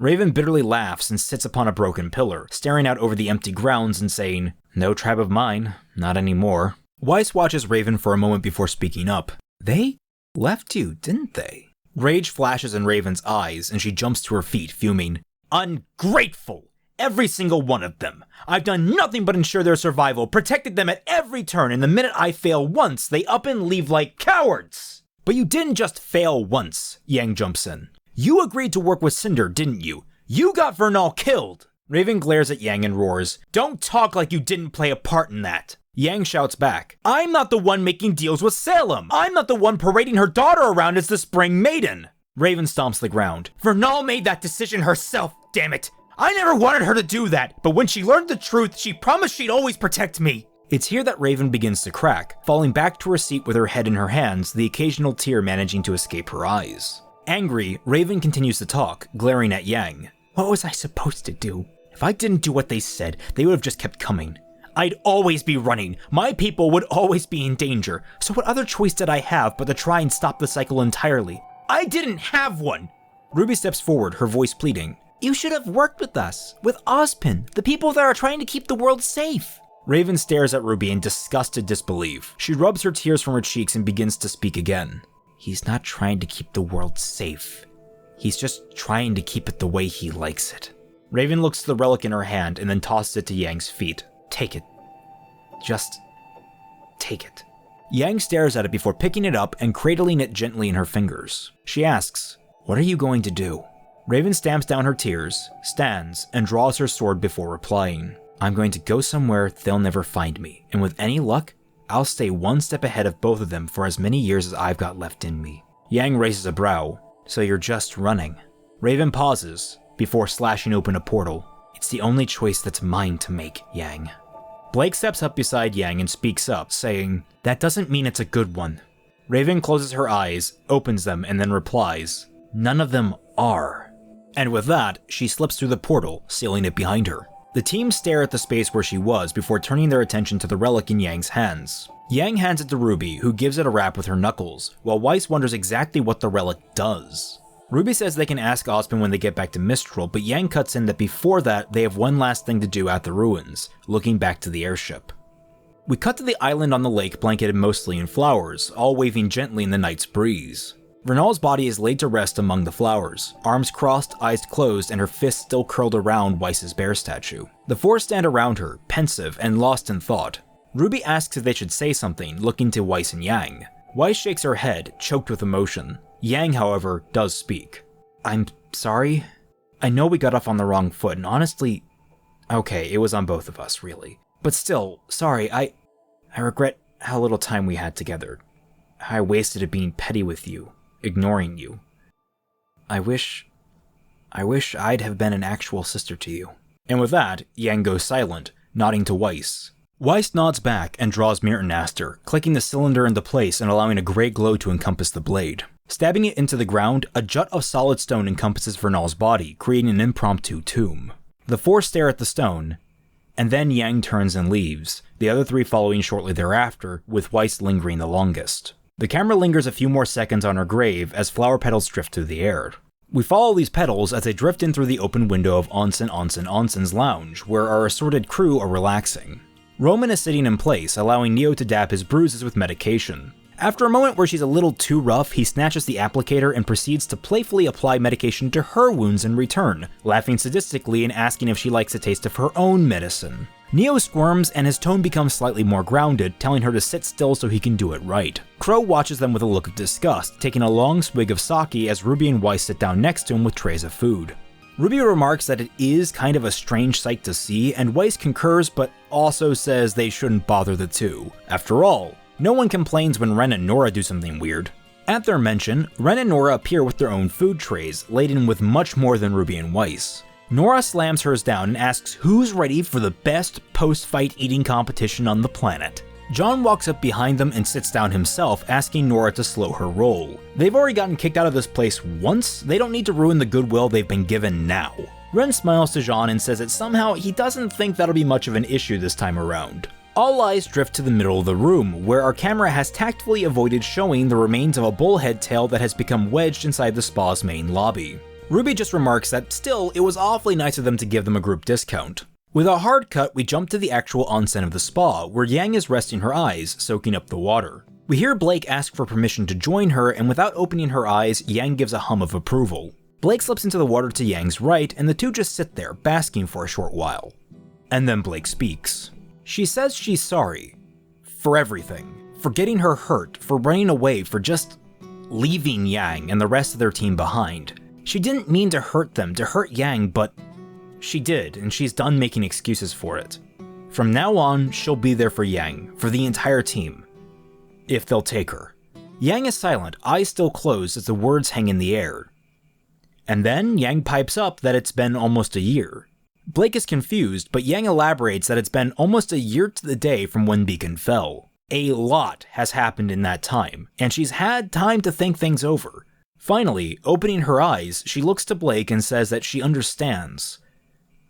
Raven bitterly laughs and sits upon a broken pillar, staring out over the empty grounds and saying, "No tribe of mine, not anymore." Weiss watches Raven for a moment before speaking up. "They left you, didn't they?" Rage flashes in Raven's eyes, and she jumps to her feet, fuming. "Ungrateful! Every single one of them! I've done nothing but ensure their survival, protected them at every turn, and the minute I fail once, they up and leave like cowards!" "But you didn't just fail once," Yang jumps in. "You agreed to work with Cinder, didn't you? You got Vernal killed!" Raven glares at Yang and roars, "Don't talk like you didn't play a part in that!" Yang shouts back, "I'm not the one making deals with Salem! I'm not the one parading her daughter around as the Spring Maiden!" Raven stomps the ground. "Vernal made that decision herself, damn it! I never wanted her to do that, but when she learned the truth, she promised she'd always protect me!" It's here that Raven begins to crack, falling back to her seat with her head in her hands, the occasional tear managing to escape her eyes. Angry, Raven continues to talk, glaring at Yang. "What was I supposed to do? If I didn't do what they said, they would have just kept coming. I'd always be running. My people would always be in danger. So what other choice did I have but to try and stop the cycle entirely? I didn't have one!" Ruby steps forward, her voice pleading. "You should have worked with us, with Ozpin, the people that are trying to keep the world safe." Raven stares at Ruby in disgusted disbelief. She rubs her tears from her cheeks and begins to speak again. "He's not trying to keep the world safe. He's just trying to keep it the way he likes it." Raven looks at the relic in her hand and then tosses it to Yang's feet. "Take it. Just take it." Yang stares at it before picking it up and cradling it gently in her fingers. She asks, "What are you going to do?" Raven stamps down her tears, stands, and draws her sword before replying. "I'm going to go somewhere they'll never find me, and with any luck, I'll stay one step ahead of both of them for as many years as I've got left in me." Yang raises a brow. "So you're just running?" Raven pauses, before slashing open a portal. "It's the only choice that's mine to make, Yang." Blake steps up beside Yang and speaks up, saying, "That doesn't mean it's a good one." Raven closes her eyes, opens them, and then replies, "None of them are." And with that, she slips through the portal, sealing it behind her. The team stare at the space where she was before turning their attention to the relic in Yang's hands. Yang hands it to Ruby, who gives it a rap with her knuckles, while Weiss wonders exactly what the relic does. Ruby says they can ask Ozpin when they get back to Mistral, but Yang cuts in that before that, they have one last thing to do at the ruins, looking back to the airship. We cut to the island on the lake blanketed mostly in flowers, all waving gently in the night's breeze. Vernal's body is laid to rest among the flowers, arms crossed, eyes closed, and her fists still curled around Weiss's bear statue. The four stand around her, pensive and lost in thought. Ruby asks if they should say something, looking to Weiss and Yang. Weiss shakes her head, choked with emotion. Yang, however, does speak. "I'm sorry. I know we got off on the wrong foot, and honestly, okay, it was on both of us, really. But still, sorry, I regret how little time we had together. How I wasted it being petty with you, ignoring you. I wish I'd have been an actual sister to you." And with that, Yang goes silent, nodding to Weiss. Weiss nods back and draws Mirtonaster, clicking the cylinder into place and allowing a gray glow to encompass the blade. Stabbing it into the ground, a jut of solid stone encompasses Vernal's body, creating an impromptu tomb. The four stare at the stone, and then Yang turns and leaves, the other three following shortly thereafter, with Weiss lingering the longest. The camera lingers a few more seconds on her grave as flower petals drift through the air. We follow these petals as they drift in through the open window of Onsen's lounge, where our assorted crew are relaxing. Roman is sitting in place, allowing Neo to dab his bruises with medication. After a moment where she's a little too rough, he snatches the applicator and proceeds to playfully apply medication to her wounds in return, laughing sadistically and asking if she likes a taste of her own medicine. Neo squirms and his tone becomes slightly more grounded, telling her to sit still so he can do it right. Qrow watches them with a look of disgust, taking a long swig of sake as Ruby and Weiss sit down next to him with trays of food. Ruby remarks that it is kind of a strange sight to see, and Weiss concurs but also says they shouldn't bother the two. After all, no one complains when Ren and Nora do something weird. At their mention, Ren and Nora appear with their own food trays, laden with much more than Ruby and Weiss. Nora slams hers down and asks who's ready for the best post-fight eating competition on the planet. John walks up behind them and sits down himself, asking Nora to slow her roll. They've already gotten kicked out of this place once, they don't need to ruin the goodwill they've been given now. Ren smiles to John and says that somehow he doesn't think that'll be much of an issue this time around. All eyes drift to the middle of the room, where our camera has tactfully avoided showing the remains of a bullhead tail that has become wedged inside the spa's main lobby. Ruby just remarks that still, it was awfully nice of them to give them a group discount. With a hard cut, we jump to the actual onsen of the spa, where Yang is resting her eyes, soaking up the water. We hear Blake ask for permission to join her, and without opening her eyes, Yang gives a hum of approval. Blake slips into the water to Yang's right, and the two just sit there, basking for a short while. And then Blake speaks. She says she's sorry. For everything. For getting her hurt, for running away, for just leaving Yang and the rest of their team behind. She didn't mean to hurt them, to hurt Yang, but she did, and she's done making excuses for it. From now on, she'll be there for Yang, for the entire team. If they'll take her. Yang is silent, eyes still closed as the words hang in the air. And then Yang pipes up that it's been almost a year. Blake is confused, but Yang elaborates that it's been almost a year to the day from when Beacon fell. A lot has happened in that time, and she's had time to think things over. Finally, opening her eyes, she looks to Blake and says that she understands.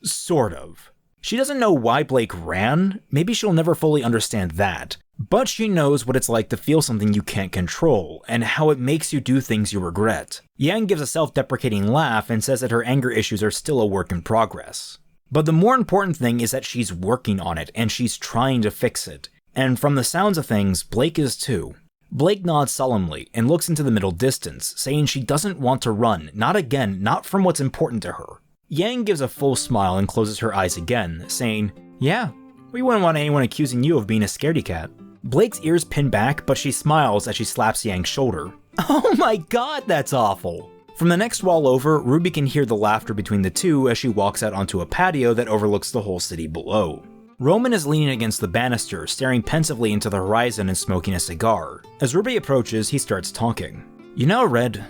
Sort of. She doesn't know why Blake ran, maybe she'll never fully understand that, but she knows what it's like to feel something you can't control, and how it makes you do things you regret. Yang gives a self-deprecating laugh and says that her anger issues are still a work in progress. But the more important thing is that she's working on it, and she's trying to fix it. And from the sounds of things, Blake is too. Blake nods solemnly and looks into the middle distance, saying she doesn't want to run, not again, not from what's important to her. Yang gives a full smile and closes her eyes again, saying, "Yeah, we wouldn't want anyone accusing you of being a scaredy cat." Blake's ears pin back, but she smiles as she slaps Yang's shoulder. Oh my god, that's awful! From the next wall over, Ruby can hear the laughter between the two as she walks out onto a patio that overlooks the whole city below. Roman is leaning against the banister, staring pensively into the horizon and smoking a cigar. As Ruby approaches, he starts talking. "You know, Red,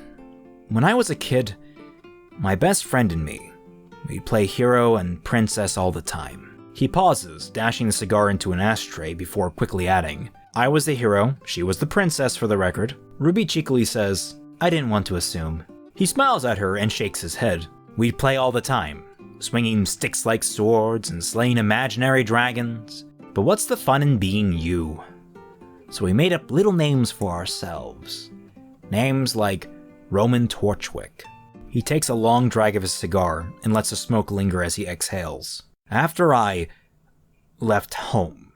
when I was a kid, my best friend and me, we'd play hero and princess all the time." He pauses, dashing the cigar into an ashtray before quickly adding, "I was the hero, she was the princess for the record." Ruby cheekily says, "I didn't want to assume." He smiles at her and shakes his head. "We'd play all the time, swinging sticks like swords and slaying imaginary dragons. But what's the fun in being you? So we made up little names for ourselves. Names like Roman Torchwick." He takes a long drag of his cigar and lets the smoke linger as he exhales. "After I left home.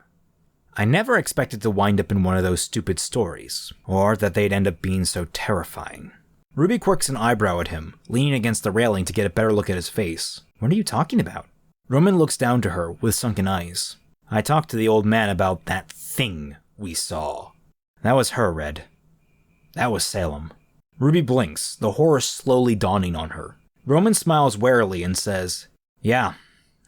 I never expected to wind up in one of those stupid stories, or that they'd end up being so terrifying." Ruby quirks an eyebrow at him, leaning against the railing to get a better look at his face. "What are you talking about?" Roman looks down to her with sunken eyes. "I talked to the old man about that thing we saw. That was her, Red. That was Salem." Ruby blinks, the horror slowly dawning on her. Roman smiles warily and says, "Yeah,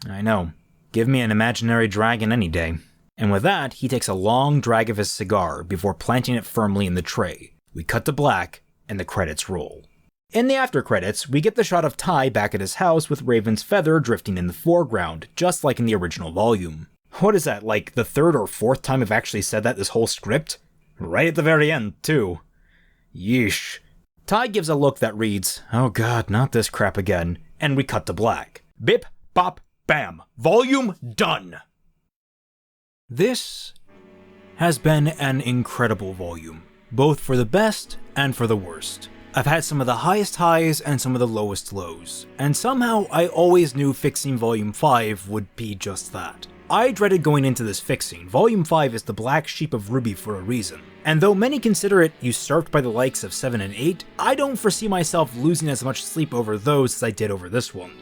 I know. Give me an imaginary dragon any day." And with that, he takes a long drag of his cigar before planting it firmly in the tray. We cut to black, and the credits roll. In the after credits, we get the shot of Ty back at his house with Raven's feather drifting in the foreground, just like in the original volume. What is that, like the third or fourth time I've actually said that this whole script? Right at the very end, too. Yeesh. Ty gives a look that reads, "Oh god, not this crap again," and we cut to black. Bip, bop, bam. Volume done! This has been an incredible volume, both for the best and for the worst. I've had some of the highest highs and some of the lowest lows, and somehow I always knew Fixing Volume 5 would be just that. I dreaded going into this fixing. Volume 5 is the black sheep of RWBY for a reason. And though many consider it usurped by the likes of 7 and 8, I don't foresee myself losing as much sleep over those as I did over this one.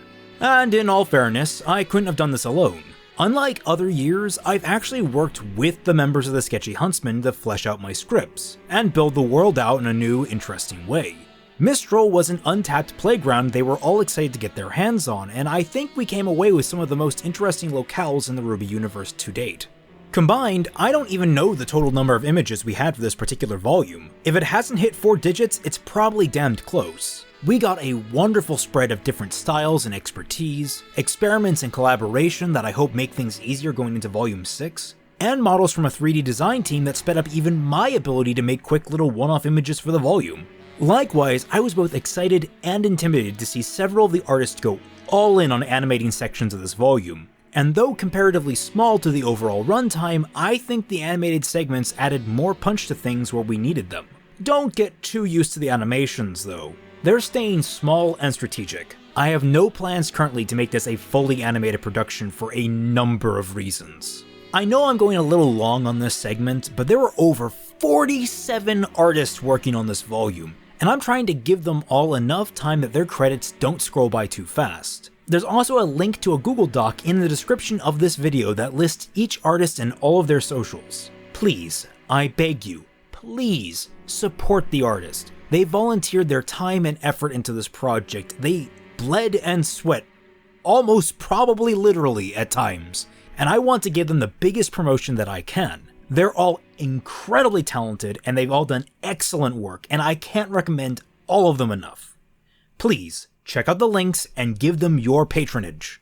And in all fairness, I couldn't have done this alone. Unlike other years, I've actually worked with the members of the Sketchy Huntsmen to flesh out my scripts, and build the world out in a new, interesting way. Mistral was an untapped playground they were all excited to get their hands on, and I think we came away with some of the most interesting locales in the RWBY universe to date. Combined, I don't even know the total number of images we had for this particular volume. If it hasn't hit 4 digits, it's probably damned close. We got a wonderful spread of different styles and expertise, experiments and collaboration that I hope make things easier going into Volume 6, and models from a 3D design team that sped up even my ability to make quick little one-off images for the volume. Likewise, I was both excited and intimidated to see several of the artists go all in on animating sections of this volume, and though comparatively small to the overall runtime, I think the animated segments added more punch to things where we needed them. Don't get too used to the animations though. They're staying small and strategic. I have no plans currently to make this a fully animated production for a number of reasons. I know I'm going a little long on this segment, but there were over 47 artists working on this volume, and I'm trying to give them all enough time that their credits don't scroll by too fast. There's also a link to a Google Doc in the description of this video that lists each artist and all of their socials. Please, I beg you, please support the artist. They volunteered their time and effort into this project. They bled and sweat, almost probably literally at times, and I want to give them the biggest promotion that I can. They're all incredibly talented and they've all done excellent work, and I can't recommend all of them enough. Please, check out the links and give them your patronage.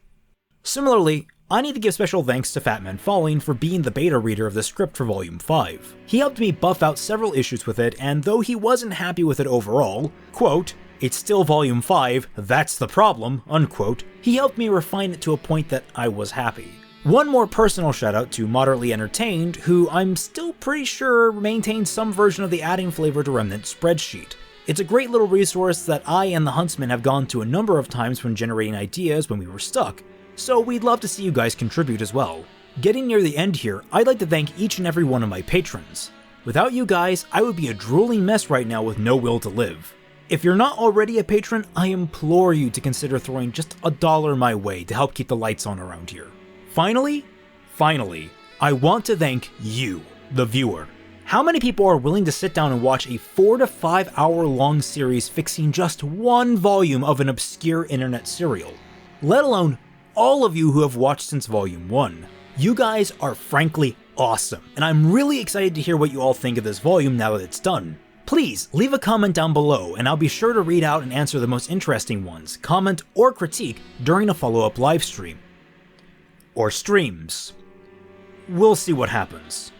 Similarly, I need to give special thanks to FatmanFalling for being the beta reader of the script for Volume 5. He helped me buff out several issues with it, and though he wasn't happy with it overall, quote, "It's still Volume 5, that's the problem," unquote, he helped me refine it to a point that I was happy. One more personal shout out to Moderately Entertained, who I'm still pretty sure maintains some version of the Adding Flavor to Remnant spreadsheet. It's a great little resource that I and the Huntsmen have gone to a number of times when generating ideas when we were stuck, so we'd love to see you guys contribute as well. Getting near the end here, I'd like to thank each and every one of my patrons. Without you guys, I would be a drooling mess right now with no will to live. If you're not already a patron, I implore you to consider throwing just $1 my way to help keep the lights on around here. Finally, I want to thank you, the viewer. How many people are willing to sit down and watch a 4 to 5 hour long series fixing just one volume of an obscure internet serial? Let alone all of you who have watched since Volume 1. You guys are frankly awesome, and I'm really excited to hear what you all think of this volume now that it's done. Please leave a comment down below, and I'll be sure to read out and answer the most interesting ones, comment or critique during a follow-up livestream. Or streams. We'll see what happens.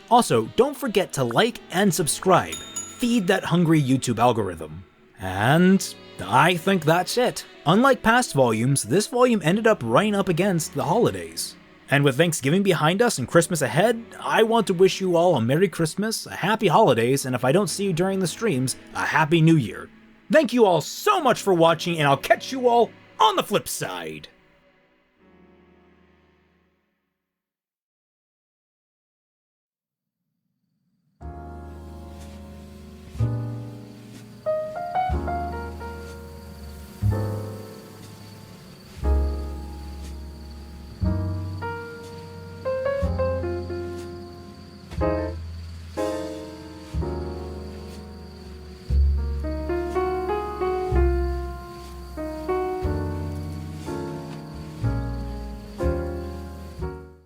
Also, don't forget to like and subscribe. Feed that hungry YouTube algorithm. And I think that's it. Unlike past volumes, this volume ended up right up against the holidays. And with Thanksgiving behind us and Christmas ahead, I want to wish you all a Merry Christmas, a Happy Holidays, and if I don't see you during the streams, a Happy New Year. Thank you all so much for watching, and I'll catch you all on the flip side.